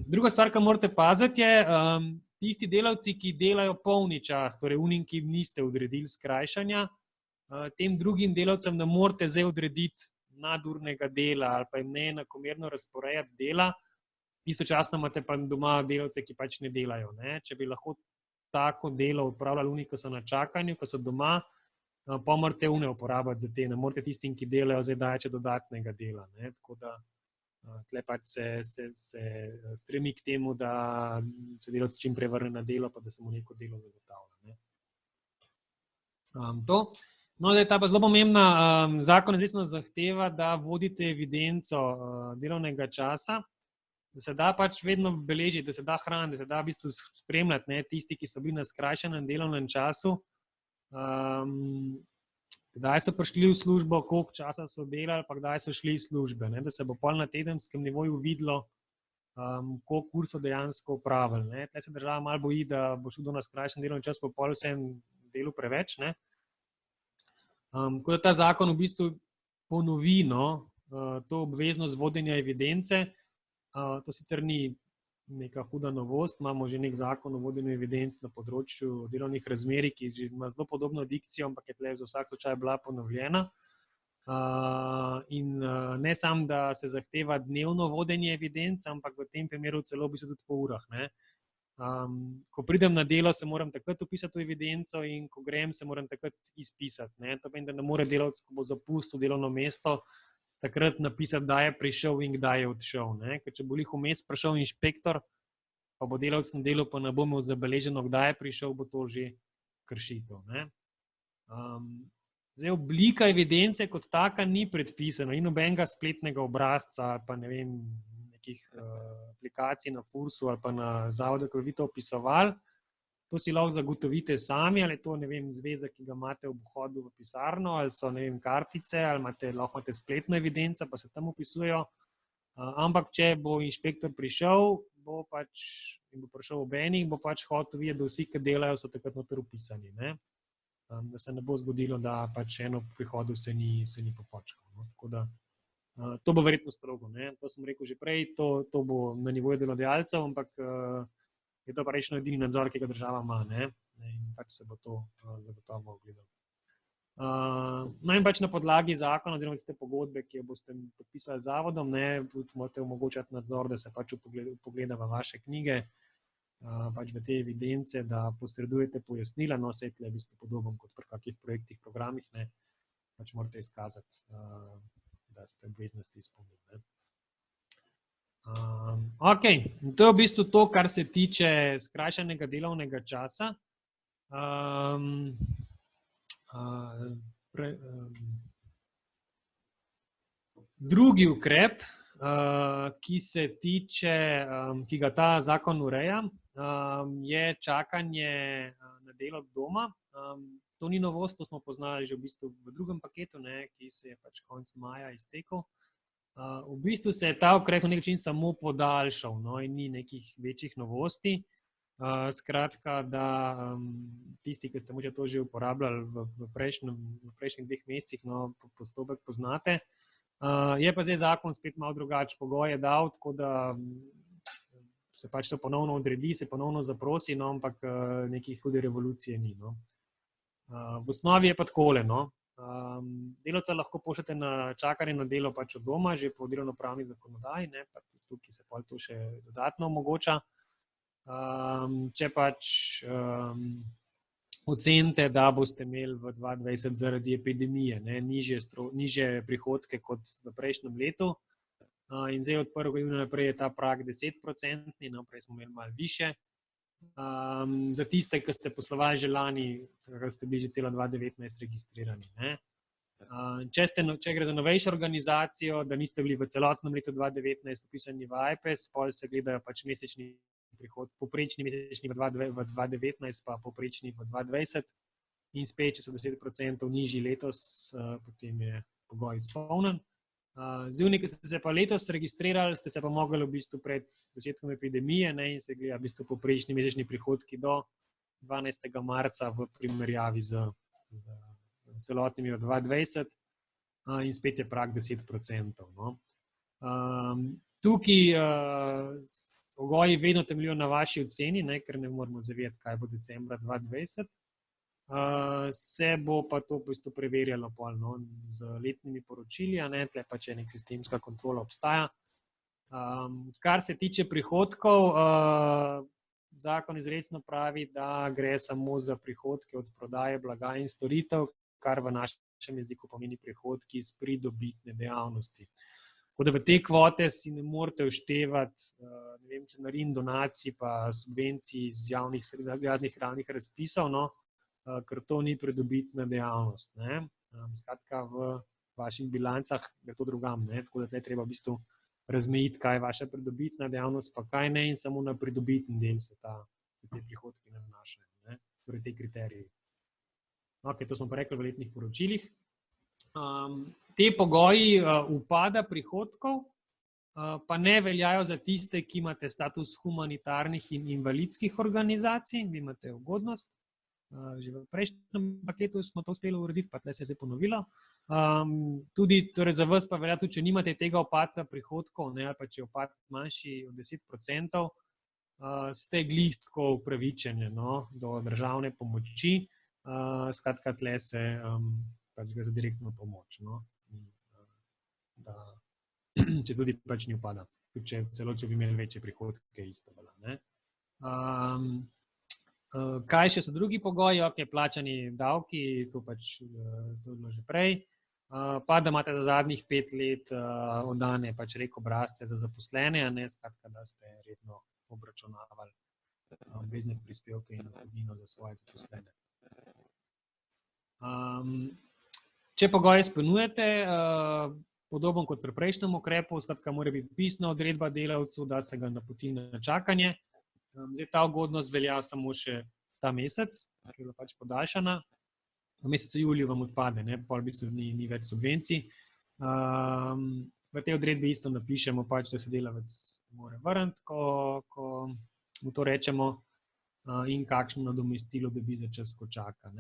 Druga stvar, ki morate paziti, je tisti delavci, ki delajo polni čas, torej unim, ki niste odredili skrajšanja, tem drugim delavcem ne morete zdaj odrediti nadurnega dela ali pa jim neenakomerno razporejati dela, istočasno imate pa doma delavce, ki pač ne delajo. Če bi lahko tako delo upravljali oni, ki so na čakanju, ki so doma, pa morate une uporabiti za te, ne morate tistim, ki delajo, zdaj dajati dodatnega dela. Tako da tle pač se stremi k temu, da se delavci čim prej vrne na delo, pa da se mu neko delo zagotavlja. No, zdaj ta pa zelo pomembna, zakon izrecno zahteva, da vodite evidenco delovnega časa, da se da pač vedno beležiti, da se da hraniti, da se da v bistvu spremljati tisti, ki so bili na skrajšanem delovnem času, kdaj so prišli v službo, koliko časa so delali, pa kdaj so šli iz službe, da se bo pol na tedenskem nivoju videlo, koliko ur so dejansko opravili. Tle se država malo boji, da bo šel na skrajšan delovni čas, pa pol vsem delu preveč. Tako da ta zakon v bistvu ponovi to obveznost vodenja evidence. To sicer ni neka huda novost, imamo že nek zakon o vodenju evidenc na področju delovnih razmerij, ki ima zelo podobno dikcijo, ampak je tle za vsak slučaj bila ponovljena. In ne samo, da se zahteva dnevno vodenje evidenc, ampak v tem primeru celo v bistvu tudi po urah. Ko pridem na delo, se moram takrat vpisati v evidenco in ko grem, se moram takrat izpisati. To pomeni, da ne more delavec, ko bo zapustil delovno mesto, takrat napisati, kdaj je prišel in kdaj je odšel. Ker če bo lih vmes prišel inšpektor, pa bo delavec na delu, pa ne bo imel zabeleženo, kdaj je prišel, bo to že kršitev. Zdaj, oblika evidence kot taka ni predpisana, ni nobenega spletnega obrazca, pa ne vem, nekih aplikacij na FURS-u ali pa na zavodu, ki bi to opisovali. To si lahko zagotovite sami, ali je to, ne vem, zvezek, ki ga imate ob vhodu v pisarno, ali so, ne vem, kartice, ali lahko imate spletno evidenco, pa se tam opisujejo. Ampak, če bo inšpektor prišel, bo prišel ob enih, bo pač hotel videti, da vsi, ki delajo, so takrat noter upisani. Da se ne bo zgodilo, da pač eno prihodu se ni popočkal. Tako da to bo verjetno strogo. To sem rekel že prej, to bo na nivoju delodajalcev, ampak je to pa rečeno edini nadzor, ki ga država ima, in pač se bo to zagotovo ogledalo. No in pač na podlagi zakona, oziroma tiste pogodbe, ki jo boste podpisali z zavodom, morate omogočati nadzor, da se pač upogleda v vaše knjige, pač v te evidence, da posredujete pojasnila, no vse tle je v bistvu podoben kot pri kakih projektih, programih, pač morate izkazati, da ste obveznosti izpolnili. Ok, to je v bistvu to, kar se tiče skrajšanega delovnega časa. Drugi ukrep, ki ga ta zakon ureja, je čakanje na delo od doma. To ni novost, to smo poznali že v bistvu v drugem paketu, ki se je pač konec maja iztekel. V bistvu se je ta ukrep na nek način samo podaljšal, in ni nekih večjih novosti. Skratka, da tisti, ki ste morda to že uporabljali v prejšnjih 2 mesecih, postopek poznate. Je pa zdaj zakon spet malo drugače pogoje dal, tako da se pač to ponovno odredi, se ponovno zaprosi, ampak nekih hude revolucije ni. V osnovi je pa takole. Delavca lahko pošljete na čakanje na delo pač od doma, že po delovnopravni zakonodaji, pa tukaj se pa to še dodatno omogoča. Če pač ocenite, da boste imeli v 2020 zaradi epidemije nižje prihodke kot v prejšnjem letu, in zdaj od 1. junija naprej je ta prag 10%, prej smo imeli malo više. Za tiste, ki ste poslovali že lani, ki ste bili že celo 2019 registrirani. Če gre za novejšo organizacijo, da niste bili v celotnem letu 2019 vpisani v AJPES, potem se gledajo pač mesečni prihod, poprečni mesečni v 2019 pa poprečni v 2020 in spet, če so 10% nižji letos, potem je pogoj izpolnjen. Zdaj, ki ste se pa letos registrirali, ste se pa mogli v bistvu pred začetkom epidemije in se gleda v bistvu poprečni mesečni prihodki do 12. marca v primerjavi z celotnimi v 2020 in spet je prag 10%. Tukaj pogoji vedno temeljijo na vaši oceni, ker ne moramo zavedati, kaj bo decembra 2020. Se bo pa to v bistvu preverjalo z letnimi poročili, tle pa če nek sistemska kontrola obstaja. Kar se tiče prihodkov, zakon izrecno pravi, da gre samo za prihodke od prodaje blaga in storitev, kar v našem jeziku pomeni prihodki iz pridobitne dejavnosti. Tako da v te kvote si ne morete vštevati članarin, donacij pa subvencij iz javnih razpisov, ker to ni pridobitna dejavnost. Skratka, v vaših bilancah je to drugam, tako da tle treba v bistvu razmejiti, kaj je vaša pridobitna dejavnost, pa kaj ne, in samo na pridobitni del se te prihodki nanašajo, torej te kriteriji. Ok, to smo pa rekli v letnih poročilih. Te pogoji upada prihodkov pa ne veljajo za tiste, ki imate status humanitarnih in invalidskih organizacij, vi imate ugodnost. Že v prejšnjem paketu smo to uspeli urediti, pa tle se je zdaj ponovilo. Tudi za vas pa velja, tudi če nimate tega upada prihodkov, ali pa če je upad manjši od 10%, ste glih tako upravičeni do državne pomoči. Skratka, tle se pač gre za direktno pomoč. Če tudi pač ni upada, celo če bi imeli večje prihodke, isto velja. Kaj še so drugi pogoji? Ok, plačani davki, to je bilo že prej. Pa da imate za zadnjih 5 let oddane pač obrazce za zaposlene, skratka, da ste redno obračunavali obvezne prispevke in dohodnino za svoje zaposlene. Če pogoje izpolnjujete, podobno kot pri prejšnjem ukrepu, skratka, mora biti pisna odredba delavcu, da se ga napoti na čakanje. Zdaj ta ugodnost velja samo še ta mesec, ki je bila pač podaljšana. V mesecu juliju vam odpade, pol v bistvu ni več subvencij. V tej odredbi isto napišemo pač, da se delavec mora vrniti, ko mu to rečemo, in kakšno nadomestilo dobi za čas, ko čaka.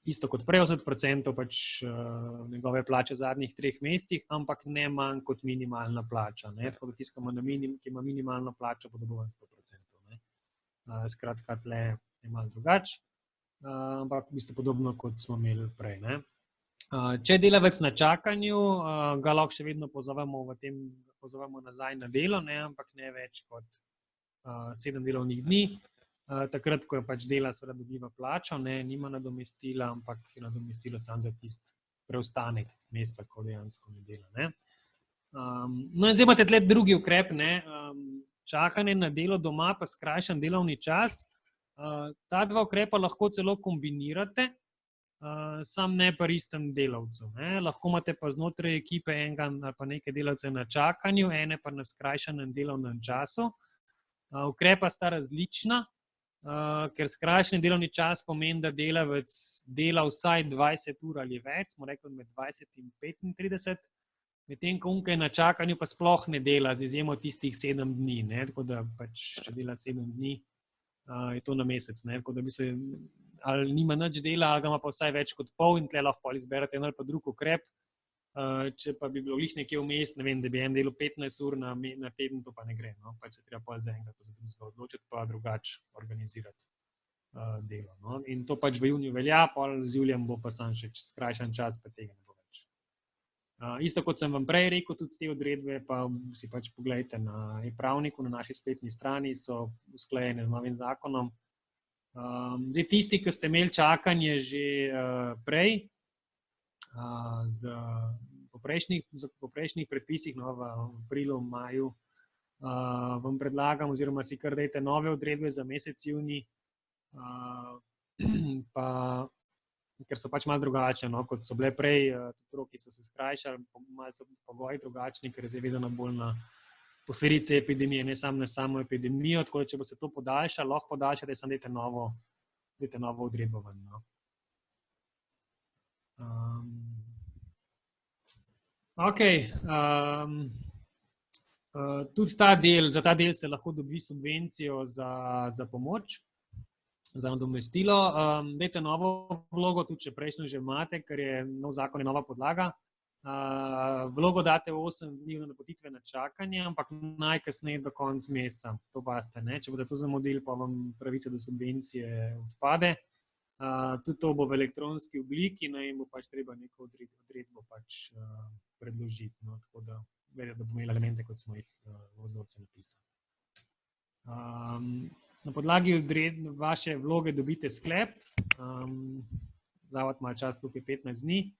Isto kot prej 80% pač njegove plače v zadnjih 3 mesecih, ampak ne manj kot minimalna plača. Tako da tisti, ki ima minimalno plačo, bo dobil 100%. Skratka, tle je malo drugače, ampak v bistvu podobno, kot smo imeli prej. Če je delavec na čakanju, ga lahko še vedno pozovemo nazaj na delo, ampak ne več kot 7 delovnih dni. Takrat, ko je pač dela, seveda dobiva plačo, nima nadomestila, ampak je nadomestilo samo za tisti preostanek meseca, ko dejansko ne dela. Ne? No in zdaj imate tle drugi ukrep, ne? Čakanje na delo doma pa skrajšan delovni čas. Ta dva ukrepa lahko celo kombinirate, sam ne pri istem delavcu. Ne? Lahko imate pa znotraj ekipe enega ali pa nekaj delavcev na čakanju, ene pa na skrajšanem delovnem času. Ukrepa sta različna, ker skrajšani delovni čas pomeni, da delavec dela vsaj 20 ur ali več, smo rekli med 20 in 35, medtem ko unke na čakanju pa sploh ne dela, z izjemo tistih 7 dni. Ne? Tako da pač, če dela 7 dni, je to na mesec. Ne? Tako da bi se ali nima nič dela, ali ga ima pa vsaj več kot pol in tle lahko izberete en ali pa drug ukrep. Če pa bi bilo glih nekje vmes, ne vem, da bi en delal 15 ur na teden, to pa ne gre. No? Pač se treba pa za enkrat odločiti, pa drugače organizirati delo. No? In to pač v juniju velja, pol z julijem bo pa sam še skrajšan čas, pa tega ne bo več. Isto kot sem vam prej rekel, tudi te odredbe pa si pač pogledajte na e-pravniku, na naši spletni strani, so usklajene z novim zakonom. Zdaj tisti, ki ste imeli čakanje že prej, po prejšnjih predpisih, no, v aprilu, maju, vam predlagam, oziroma si kar dajte nove odredbe za mesec junij, pa, ker so pač malo drugačne, no, kot so bile prej, tudi roki so se skrajšali, malo so pogoji drugačni, ker je zdaj vezano bolj na posledice epidemije, ne samo na samo epidemijo, tako da če bo se to podaljšalo, lahko podaljšate, samo dajte novo odredbo ven. No. Ok, tudi za ta del se lahko dobi subvencijo za pomoč, za nadomestilo. Dajte novo vlogo, tudi če prejšnjo že imate, ker je nov zakon, je nova podlaga. Vlogo date 8 dni na napotitve na čakanje, ampak najkasneje do konca meseca. To pazite, ne? Če boste to zamudili, pa vam pravica do subvencije odpade. Tudi to bo v elektronski obliki, no, in bo pač treba neko odredbo pač predložiti. No? Tako da bomo imeli elemente, kot smo jih v vzorcu napisali. Na podlagi vaše vloge dobite sklep. Zavod ima čas tukaj 15 dni.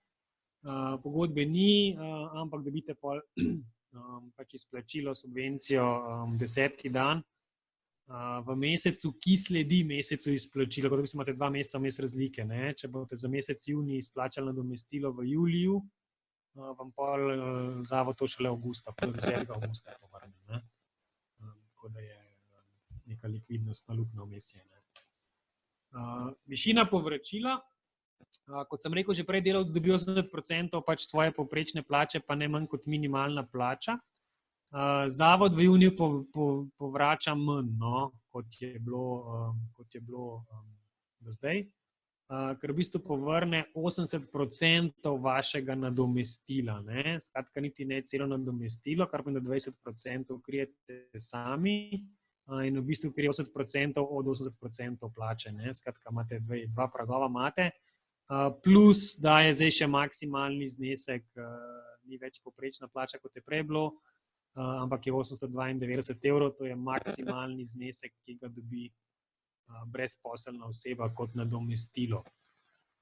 Pogodbe ni, ampak dobite pač izplačilo, subvencijo 10. dan v mesecu, ki sledi mesecu izplačila. Kot da imate 2 meseca vmes razlike. Ne? Če boste za mesec junij izplačali nadomestilo v juliju, vam pol zavod to šele avgusta, 10. avgusta povrne. Ne? Tako da je neka likvidnostna luknja vmes. Višina povračila. Kot sem rekel že prej, delavci dobijo 80% pač svoje povprečne plače, pa ne manj kot minimalna plača. Zavod v juniju povrača manj, no, kot je bilo do zdaj, ker v bistvu povrne 80% vašega nadomestila. Ne? Skratka, niti ne celo nadomestilo, kar pomeni, da 20% krijete sami in v bistvu krije 80% od 80% plače. Ne? Skratka, imate dva pragova imate. Plus, da je zdaj še maksimalni znesek, ni več povprečna plača, kot je prej bilo, ampak je 892 evrov, to je maksimalni znesek, ki ga dobi brezposelna oseba kot nadomestilo.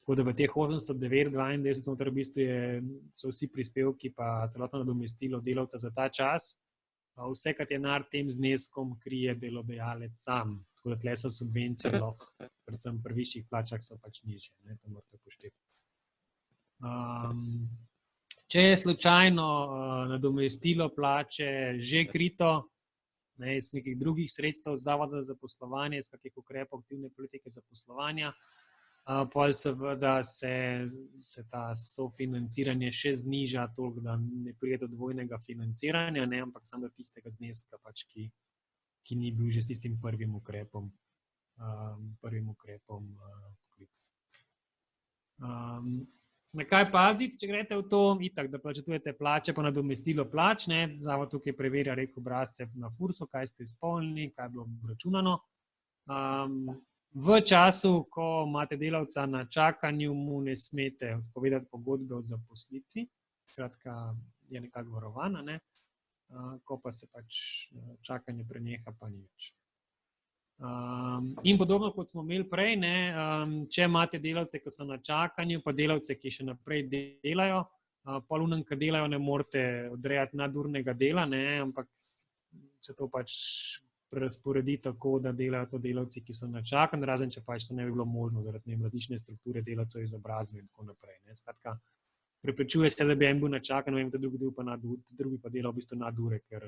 Tako da v teh 892 noter v bistvu so vsi prispevki pa celotno nadomestilo delavca za ta čas. Vse, kar je nad tem zneskom, krije delodajalec sam. Tako da tle so subvencije lahko, predvsem pri višjih plačah so pač nižje, ne, to morate upoštevati. Če je slučajno nadomestilo plače že krito, ne, iz nekih drugih sredstev Zavoda za zaposlovanje, iz kakih ukrepov aktivne politike zaposlovanja, pol seveda se ta sofinanciranje še zniža toliko, da ne pride do dvojnega financiranja, ne, ampak samo do tistega zneska, pač, ki ni bil že s tistim prvim ukrepom pokrit. Na kaj paziti, če greste v to, itak, da plačujete plače pa nadomestilo plač, ne, zavod tukaj preverja obrazce na FURS-u, kaj ste izpolnili, kaj je bilo obračunano. V času, ko imate delavca na čakanju, mu ne smete odpovedati pogodbe o zaposlitvi, skratka je nekako varovana, ne? Ko pa se pač čakanje preneha, pa ni več. In podobno, kot smo imeli prej, ne, če imate delavce, ki so na čakanju, pa delavce, ki še naprej delajo, pol onem, ki delajo, ne morete odrejati nadurnega dela, ne, ampak se to pač prerazporedi tako, da delajo to delavci, ki so na čakanju, razen če pač to ne bi bilo možno zaradi različne strukture delavcev, izobrazbe in tako naprej. Ne. Skratka, preprečuje se, da bi en bil na čakanju, drugi pa delal v bistvu nadure, ker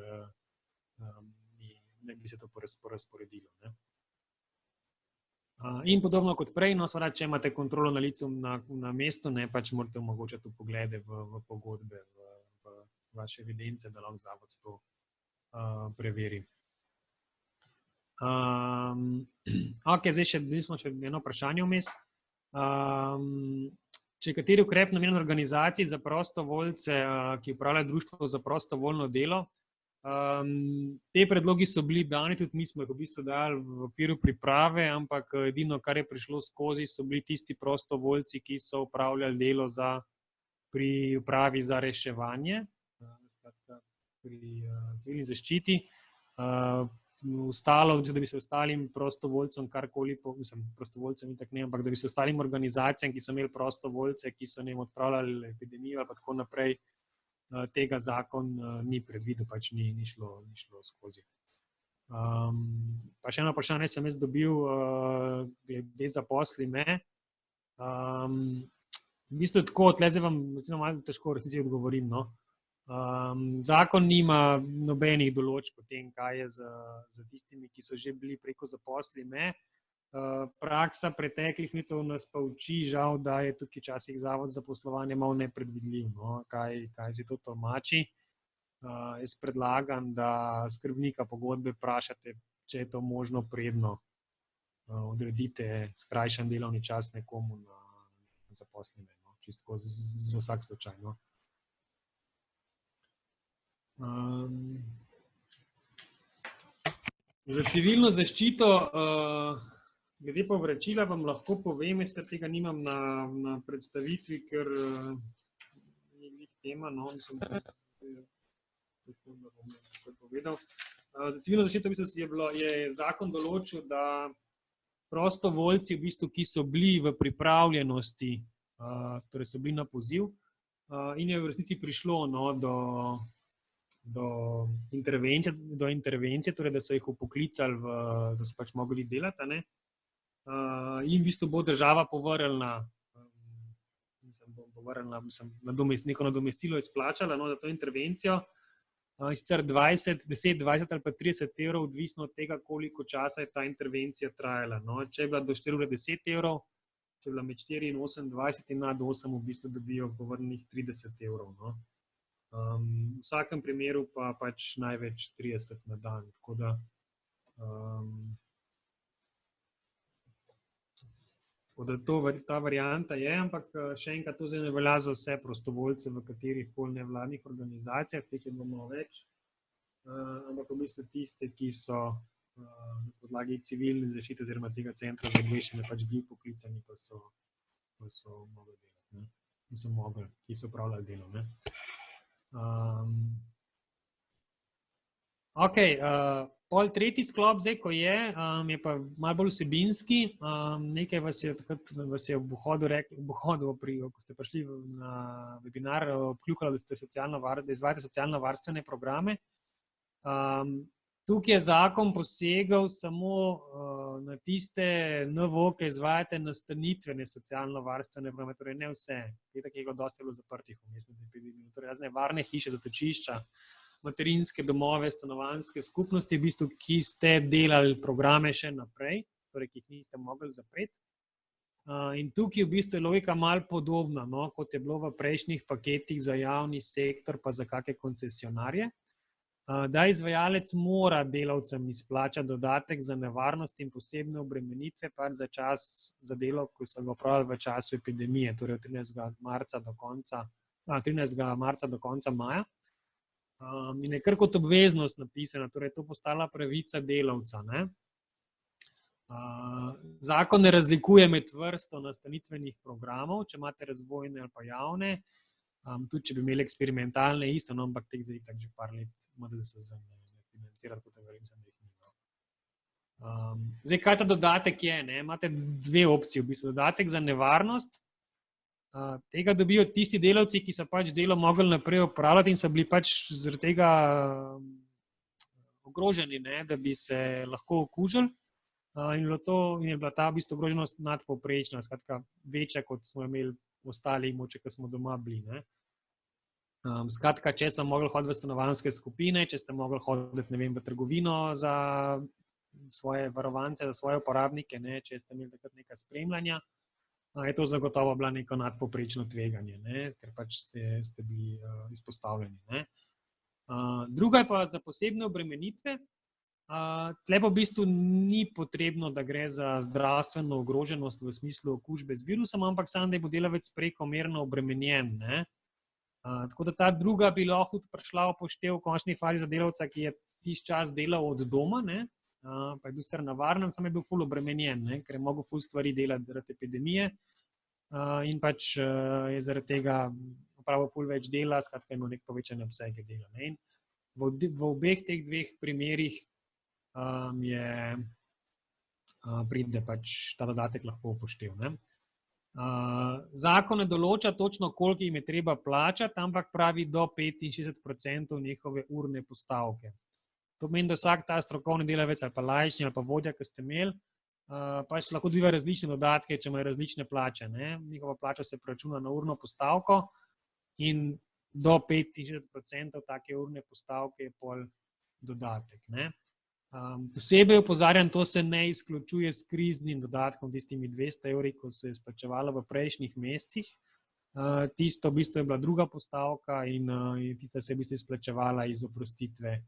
ne bi se to porazporedilo. Ne. In podobno kot prej, no, seveda, če imate kontrolo na licu na mestu, ne, pač morate omogočati vpoglede v pogodbe, v vaše evidence, da lahko zavod to preveri. Ok, zdaj smo še eno vprašanje vmes. Če je kateri ukrep namenjen organizaciji za prostovoljce, ki upravljajo društvo za prostovoljno delo, te predlogi so bili dani, tudi mi smo jih v bistvu dali v okviru priprave, ampak edino, kar je prišlo skozi, so bili tisti prostovoljci, ki so upravljali delo pri upravi za reševanje, pri civilni zaščiti. Ostalo, da bi se ostalim prostovoljcem karkoli, prostovoljcem in tako ne, ampak da bi se ostalim organizacijam, ki so imeli prostovoljce, ki so odpravljali epidemijo ali pa tako naprej, tega zakon ni predvidel, pač ni šlo skozi. Pa še eno vprašanje sem jaz dobil, glede zaposli me. V bistvu tako, tle zdaj vam malo težko resnici odgovorim, no. Zakon nima nobenih določb o tem, kaj je za tistimi, ki so že bili preko zaposli me. Praksa preteklih mesecev nas pa uči, žal, da je tukaj včasih zavod za zaposlovanje malo nepredvidljiv, no, kaj si to tolmači. Jaz predlagam, da skrbnika pogodbe vprašate, če je to možno predno odredite skrajšan delovni čas nekomu na zaposlene, no, čisto za vsak slučaj, no. Za civilno zaščito, glede povračila vam lahko povem, jaz tega nimam na predstavitvi, ker ni glih tema, no, mislim, da bom nekaj povedal. Za civilno zaščito v bistvu je zakon določil, da prostovoljci, v bistvu, ki so bili v pripravljenosti, torej so bili na poziv, in je v resnici prišlo, no, do intervencije, torej da so jih vpoklicali, da so pač mogli delati, ne. In v bistvu bo država povrnila, neko nadomestilo izplačala, no, za to intervencijo. Sicer 10, 20 ali pa 30 evrov, odvisno od tega, koliko časa je ta intervencija trajala. No, če je bila do 4 ure 10 evrov, če je bila med 4 in 28 in nad 8, v bistvu dobijo povrnjenih 30 evrov. No. V vsakem primeru pa pač največ 30 na dan. Tako da ta varianta je, ampak še enkrat to zdaj ne velja za vse prostovoljce v katerih koli nevladnih organizacijah, teh je bilo več, ampak v bistvu tiste, ki so na podlagi civilne zaščite oziroma tega centra za obveščanje pač bili poklicani, pa so mogli delati, ne. Ki so opravljali delo, ne. Ok, pol tretji sklop zdaj, ko je pa malo bolj vsebinski. Nekaj vas je ob vhodu, ko ste prišli na webinar, obkljukalo, da izvajate socialno-varstvene programe. Tukaj je zakon posegal samo na tiste NVO, ki izvajate nastanitvene socialno-varstvene programe, torej ne vse. Je dosti bilo zaprtih vmes med epidemijo. Torej razne varne hiše, zatočišča, materinske domove, stanovanjske skupnosti, v bistvu, ki ste delali programe še naprej, torej, ki jih niste mogli zapreti. In tukaj v bistvu je logika malo podobna, no, kot je bilo v prejšnjih paketih za javni sektor, pa za kakšne koncesionarje, da izvajalec mora delavcem izplačati dodatek za nevarnost in posebne obremenitve pač za delo, ko so ga opravljali v času epidemije, torej od 13. marca do konca maja. In je kar kot obveznost napisana, torej to postala pravica delavca, ne. Zakon ne razlikuje med vrsto nastanitvenih programov, če imate razvojne ali pa javne, tudi če bi imeli eksperimentalne isto, no, ampak teh zdaj tako že par let MDDSZ ne financira, tako da verjamem, da jih ni. Zdaj, kaj ta dodatek je? Imate dve opcije, v bistvu dodatek za nevarnost. Tega dobijo tisti delavci, ki so pač delo mogli naprej opravljati in so bili pač zaradi tega ogroženi, da bi se lahko okužili. In je bila ta v bistvu ogroženost nadpovprečna, skratka večja, kot smo imeli ostali moče, ko smo doma bili. Skratka, če so mogli hoditi v stanovanjske skupine, če ste mogli hoditi, v trgovino za svoje varovance, za svoje uporabnike, če ste imeli takrat nekaj spremljanja, je to zagotovo bila neko nadpovprečno tveganje, ker pač ste bili izpostavljeni. Druga je pa za posebne obremenitve. Tle pa v bistvu ni potrebno, da gre za zdravstveno ogroženost v smislu okužbe z virusom, ampak samo, da bo delavec prekomerno obremenjen. Tako da ta druga bi lahko tudi prišla v poštev v končni fazi za delavca, ki je tisti čas delal od doma, pa je bil sicer navaren, samo je bil ful obremenjen, ker je mogel ful stvari delati zaradi epidemije in pač je zaradi tega opravil ful več dela, skratka imel nek povečane obsege dela. In v obeh teh dveh primerih pride pač ta dodatek lahko upoštev. Zakon ne določa točno, koliko jim je treba plačati, ampak pravi do 65% njihove urne postavke. To pomeni, da vsak ta strokovni delavec ali pa laični ali pa vodja, ki ste imeli, pač lahko dobiva različne dodatke, če imajo različne plače. Njihova plača se preračuna na urno postavko in do 65% take urne postavke je pol dodatek. Posebej opozarjam, to se ne izključuje s kriznim dodatkom, tistimi 200 evri, ko se je izplačevalo v prejšnjih mesecih. Tisto v bistvu je bila druga postavka in tista se je v bistvu izplačevala iz oprostitve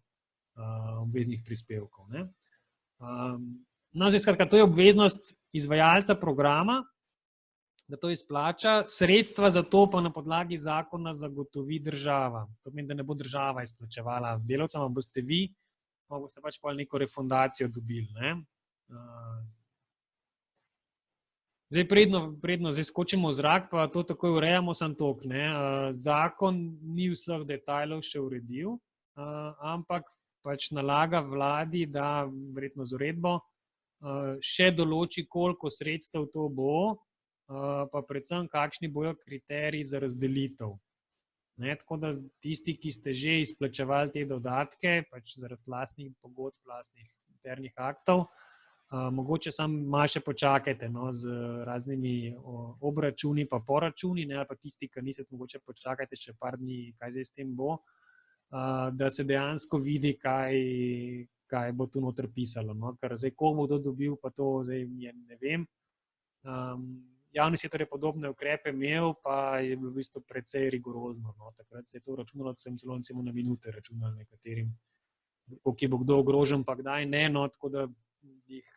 obveznih prispevkov. Zdaj, skratka, to je obveznost izvajalca programa, da to izplača. Sredstva za to pa na podlagi zakona zagotovi država. To pomeni, da ne bo država izplačevala delavcem, ampak boste vi, boste pač pa neko refundacijo dobili. Zdaj, predno skočimo v zrak, pa to takoj urejamo samo toliko. Zakon ni vseh detajlov še uredil, ampak pač nalaga vladi, da verjetno z uredbo še določi, koliko sredstev to bo, pa predvsem kakšni bojo kriteriji za razdelitev. Tako da tisti, ki ste že izplačevali te dodatke, pač zaradi lastnih pogodb, lastnih internih aktov, mogoče samo malo še počakajte z raznimi obračuni pa poračuni, ali pa tisti, ki niste, mogoče počakajte še par dni, kaj zdaj s tem bo, da se dejansko vidi, kaj bo tu noter pisalo. Ker zdaj, koliko bo kdo dobil, pa to zdaj ne vem. Javni sektor je podobne ukrepe imel, pa je bilo v bistvu precej rigorozno. Takrat se je to računalo, sem celo na minute računal nekaterim, koliko bo kdo ogrožen, pa kdaj ne, tako da jih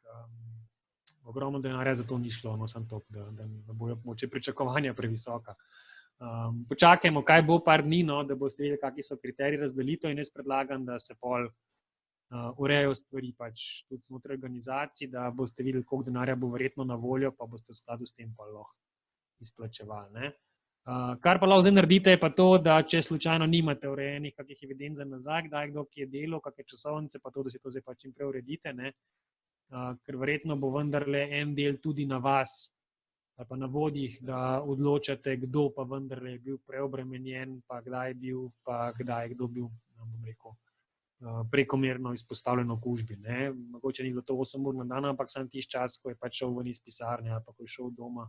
ogromno denarja za to ni šlo, samo to, da bojo moče pričakovanja previsoka. Počakajmo, kaj bo par dni, da boste vedeli, kakšni so kriteriji razdelitev, in jaz predlagam, da se pol urejajo stvari pač tudi znotraj organizacij, da boste videli, koliko denarja bo verjetno na voljo, pa boste v skladu s tem pa lahko izplačevali. Kar pa lahko zdaj naredite, je pa to, da če slučajno nimate urejenih kakih evidenc za nazaj, kdaj kdo ki je delal, kakšne časovnice, pa to, da si to zdaj pač čim prej uredite, ker verjetno bo vendarle en del tudi na vas ali pa na vodjih, da odločate, kdo pa vendarle je bil preobremenjen, pa kdaj je bil, pa kdaj je kdo bil, bom rekel, prekomerno izpostavljen okužbi. Mogoče ni bilo to 8 ur na dan, ampak sam tisti čas, ko je pač šel ven iz pisarne, ali pa ko je šel doma,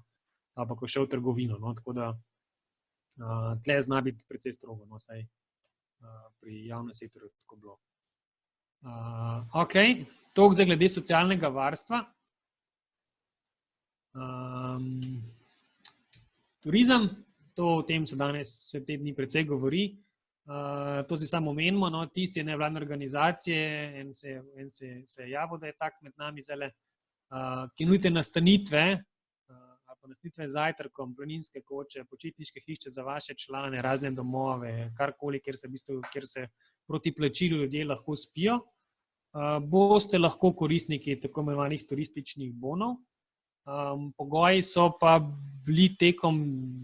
ali pa ko je šel v trgovino. Tako da tle zna biti precej strogo, saj pri javnem sektorju tako bilo. Ok, toliko za glede socialnega varstva. Turizem, o tem se danes te dni precej govori. To si samo omenimo, tisti nevladne organizacije, en se je javil, da je tak med nami zdajle, ki nudite nastanitve, ali pa nastanitve z zajtrkom, planinske koče, počitniške hiše za vaše člane, razne domove, karkoli, kjer se proti plačilu ljudje lahko spijo, boste lahko koristniki tako imenovanih turističnih bonov. Pogoji so pa bili tekom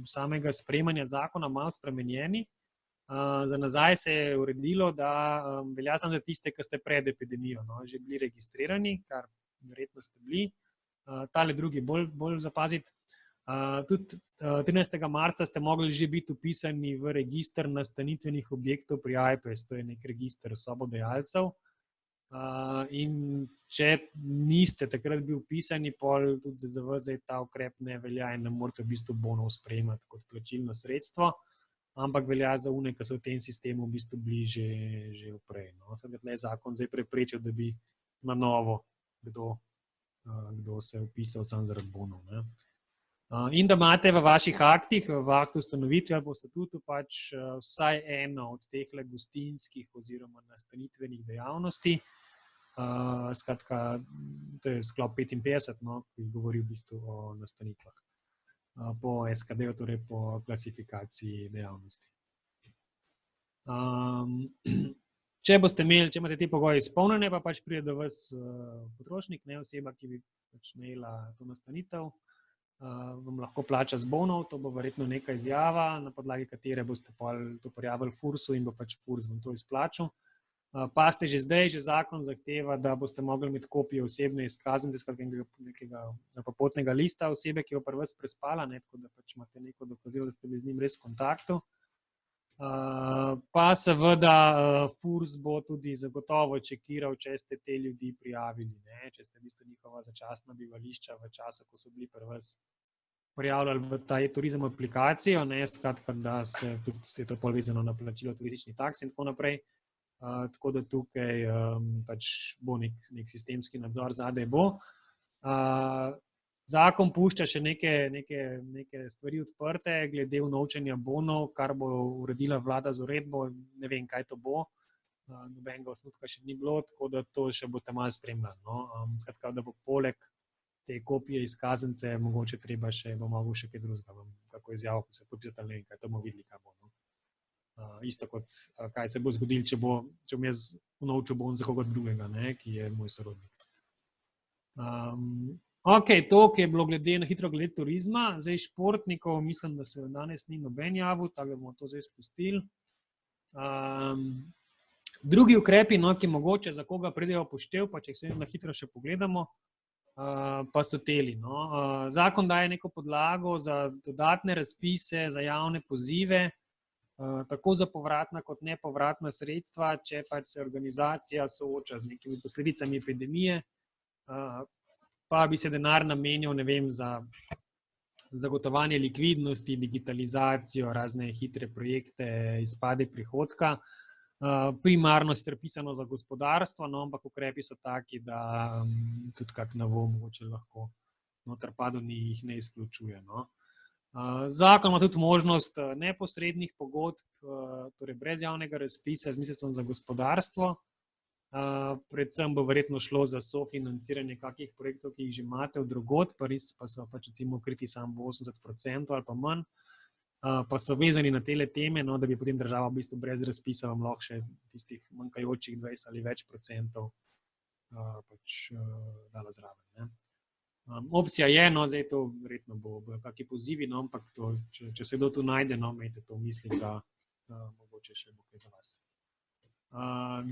samega sprejemanja zakona malo spremenjeni. Za nazaj se je uredilo, da velja samo za tiste, ki ste pred epidemijo že bili registrirani, kar verjetno ste bili. Tale drugi bolj zapaziti. Tudi 13. marca ste mogli že biti upisani v register nastanitvenih objektov pri AJPES, to je nek register sobodajalcev. In če niste takrat bili upisani, pol tudi za vas ta ukrep ne velja in ne morete v bistvu bonov sprejemati kot plačilno sredstvo, ampak velja za une, ki so v tem sistemu v bistvu bili že vprej. Tle je zakon zdaj preprečil, da bi na novo kdo se upisal sam zaradi bonov. In da imate v vaših aktih, v aktu ustanovitve ali po statutu pač vsaj eno od teh gostinskih oziroma nastanitvenih dejavnosti. Skratka, to je sklop 55, ki govori v bistvu o nastanitvah. Po SKD-ju, torej po klasifikaciji dejavnosti. Če imate te pogoje izpolnjene, pa pač pride do vas potrošnik, ne oseba, ki bi pač najela to nastanitev, vam lahko plača z bonov, to bo verjetno neka izjava, na podlagi katere boste to prijavili FURS-u in bo pač FURS vam to izplačal. Pa ste že zdaj, že zakon zahteva, da boste mogli imeti kopijo osebne izkaznice, nekega popotnega lista osebe, ki jo pri vas prespala, tako da pač imate neko dokazilo, da ste bili z njim res v kontaktu. Pa seveda FURS bo tudi zagotovo čekiral, če ste te ljudi prijavili, če ste v bistvu njihova začasna bivališča v času, ko so bili pri vas prijavljali v ta e-turizem aplikacijo, skratka, da se tudi je to pol vezano na plačilo turističnih taks in tako naprej. Tako da tukaj pač bo nek sistemski nadzor zadaj bo. Zakon pušča še neke stvari odprte glede unovčenja bonov, kar bo uredila vlada z uredbo, ne vem, kaj to bo, nobenega osnutka še ni bilo, tako da to še boste malo spremljali. Skratka, da bo poleg te kopije izkaznice mogoče treba še, bo mogel še kaj drugega, kako izjavo, ko se podpisati ali ne vem, kaj to bomo videli, kaj bo. Isto kot kaj se bo zgodilo, če bom jaz unovčil bon za koga drugega, ki je moj sorodnik. Ok, to, ki je bilo na hitro glede turizma, zdaj športnikov, mislim, da se danes ni noben javil, tako da bomo to zdaj spustili. Drugi ukrepi, ki mogoče za koga pridejo upoštev, pa če se na hitro še pogledamo, pa so teli. Zakon daje neko podlago za dodatne razpise, za javne pozive, tako za povratna kot nepovratna sredstva, če pač se organizacija sooča z nekimi posledicami epidemije, pa bi se denar namenil, ne vem, za zagotovanje likvidnosti, digitalizacijo, razne hitre projekte, izpade prihodka. Primarno sicer pisano za gospodarstvo, ampak ukrepi so taki, da tudi kak navo mogoče lahko noter padel, jih ne izključuje. Zakon ima tudi možnost neposrednih pogodb, torej brez javnega razpisa z Ministrstvom za gospodarstvo. Predvsem bo verjetno šlo za sofinanciranje kakih projektov, ki jih že imate od drugod, pa so pač recimo kriti samo 80% ali pa manj, pa so vezani na tele teme, da bi potem država v bistvu brez razpisa vam lahko še tistih manjkajočih 20 ali več procentov pač dala zraven. Opcija je, zdaj to verjetno bo kakšni pozivi, ampak če se kdo tu najde, imejte to v mislih, da mogoče še bo kaj za vas.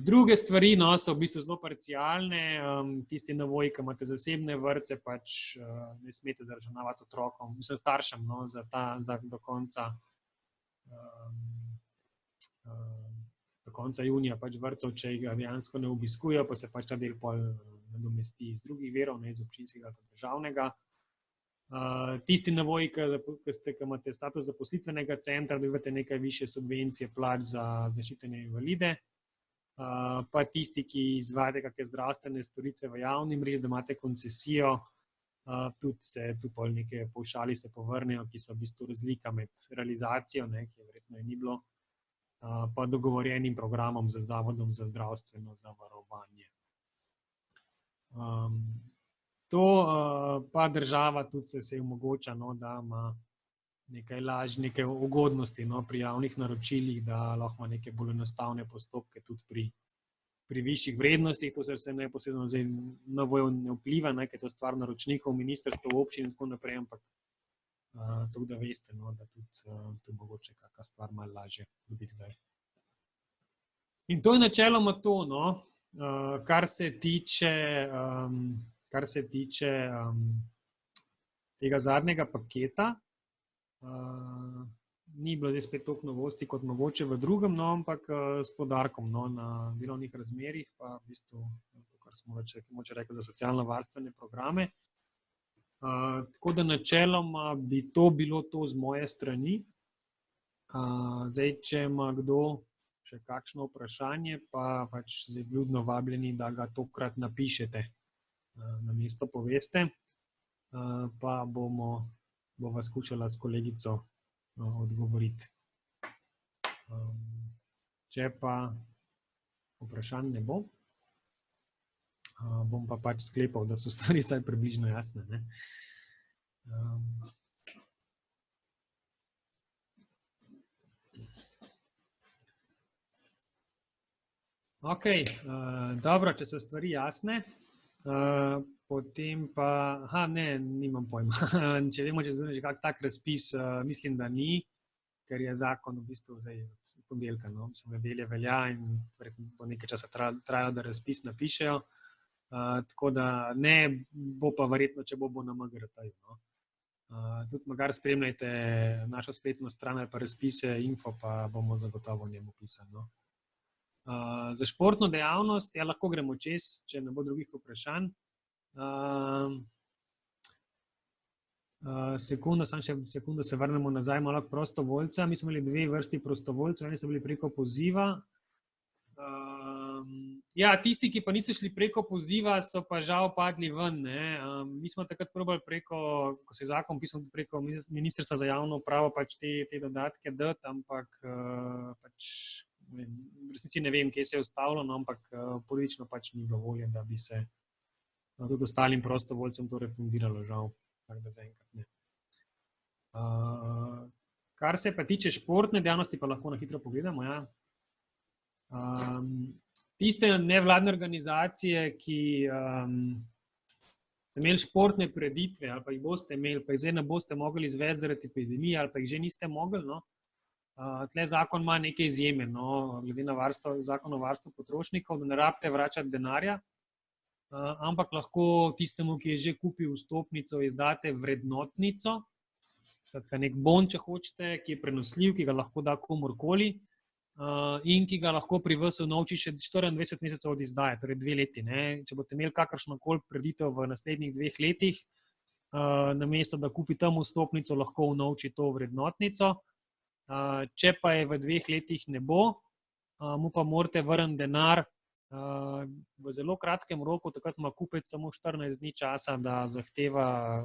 Druge stvari so v bistvu zelo parcialne, tisti navoji, ki imate zasebne vrtce, pač ne smete zaračunavati otrokom, mislim staršem, za do konca junija pač vrtcev, če jih dejansko ne obiskujejo, pa se pač ta del pol nadomesti iz drugih virov, iz občinskega ali državnega. Tisti navoji, ki imate status zaposlitvenega centra, dobivate nekaj višje subvencije plač za zaščitene invalide, pa tisti, ki izvajate kakšne zdravstvene storitve v javni mreži, da imate koncesijo, tudi se tu pol neke pavšali se povrnejo, ki so v bistvu razlika med realizacijo, ki je verjetno ni bilo, pa dogovorjenim programom z Zavodom za zdravstveno zavarovanje. To pa država tudi se omogoča, da ima nekaj neke ugodnosti pri javnih naročilih, da lahko ima neke bolj enostavne postopke tudi pri višjih vrednostih. To se neposredno zdaj ne vpliva, ker je to stvar naročnikov, ministrstev, občin in tako naprej, ampak tako da veste, da tudi mogoče kakšna stvar malo lažje dobiti. In to je načeloma to, kar se kar se tiče tega zadnjega paketa, ni bilo zdaj spet toliko novosti kot mogoče v drugem, no, ampak s poudarkom na delovnih razmerjih, pa v bistvu, kar smo moče rekli, za socialno-varstvene programe. Tako da načeloma bi to bilo to z moje strani. Zdaj, če ima kdo še kakšno vprašanje, pa pač zdaj vljudno vabljeni, da ga tokrat napišete, namesto poveste, pa bova skušala s kolegico odgovoriti. Če pa vprašanj ne bo, bom pa pač sklepal, da so stvari vsaj približno jasne, ne. Okej, dobro, če so stvari jasne, potem pa, nimam pojma, če vemo, če zunaj že kak tak razpis, mislim, da ni, ker je zakon v bistvu zdaj od ponedeljka, no, mislim, nedelje velja in bo nekaj časa trajalo, da razpis napišejo, tako da ne, bo pa verjetno, če bo na MGRT-ju, no. Tudi magar spremljajte našo spletno stran ali pa razpise, info, pa bomo zagotovo v njem opisali, no. Za športno dejavnost, ja, lahko gremo čez, če ne bo drugih vprašanj. Sekundo se vrnemo nazaj malo k prostovoljcem. Mi smo imeli 2 vrsti prostovoljcev, eni so bili preko poziva. Ja, tisti, ki pa niso šli preko poziva, so pa žal padli ven, ne. Mi smo takrat probali ko se je zakon pisal, preko Ministrstva za javno upravo pač te dodatke dati, ampak pač v resnici ne vem, kje se je ustavilo, no, ampak politično pač ni bilo volje, da bi se tudi ostalim prostovoljcem to refundiralo, žal. Tako da zaenkrat ne. Kar se pa tiče športne dejavnosti, pa lahko na hitro pogledamo, ja. Tiste nevladne organizacije, ki ste imeli športne prireditve ali pa jih boste imeli, pa jih zdaj ne boste mogli izvesti zaradi epidemije ali pa jih že niste mogli, no. Tle zakon ima neke izjeme, no, glede na zakon o varstvu potrošnikov, da ne rabite vračati denarja, ampak lahko tistemu, ki je že kupil vstopnico, izdate vrednotnico, skratka nek bon, če hočete, ki je prenosljiv, ki ga lahko da komurkoli in ki ga lahko pri vas unovči še 24 mesecev od izdaje, torej 2 leti, ne. Če boste imeli kakršnokoli prireditev v naslednjih 2 letih, namesto da kupi tam vstopnico, lahko unovči to vrednotnico. Če pa je v 2 letih ne bo, mu pa morate vrniti denar v zelo kratkem roku, takrat ima kupec samo 14 dni časa, da zahteva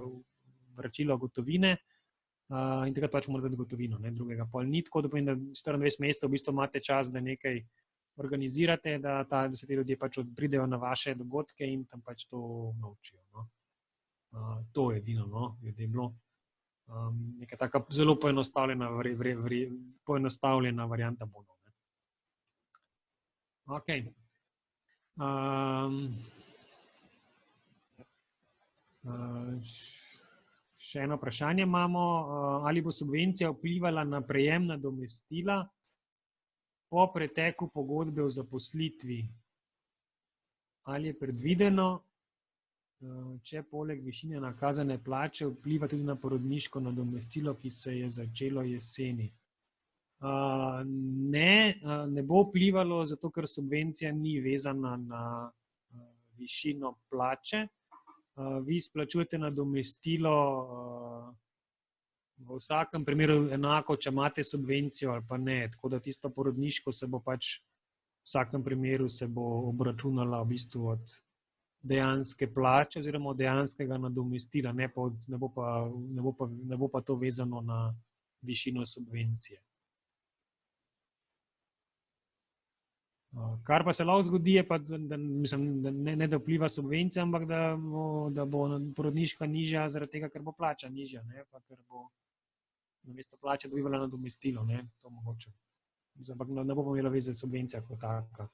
vračilo gotovine in takrat pač mora dati gotovino, ne, drugega pol ni, tako da pomeni, da 24 mesecev v bistvu imate čas, da nekaj organizirate, da se ti ljudje pač pridejo na vaše dogodke in tam pač to naučijo, no. To je edino, no, je bilo. Neka taka zelo poenostavljena varianta bonov. Okej. Še eno vprašanje imamo. Ali bo subvencija vplivala na prejem nadomestila po preteku pogodbe o zaposlitvi? Ali je predvideno, če poleg višine nakazane plače vpliva tudi na porodniško nadomestilo, ki se je začelo jeseni? Ne bo vplivalo, zato ker subvencija ni vezana na višino plače. Vi izplačujete nadomestilo v vsakem primeru enako, če imate subvencijo ali pa ne, tako da tisto porodniško se bo pač v vsakem primeru se bo obračunala v bistvu od dejanske plače oziroma dejanskega nadomestila, ne bo pa to vezano na višino subvencije. Kar pa se lahko zgodi, je pa, ne da vpliva subvencija, ampak da bo porodniška nižja zaradi tega, ker bo plača nižja, ne, pa ker bo namesto plače dobivala nadomestilo, ne, to mogoče. Ampak ne bo imela veze subvencija kot taka.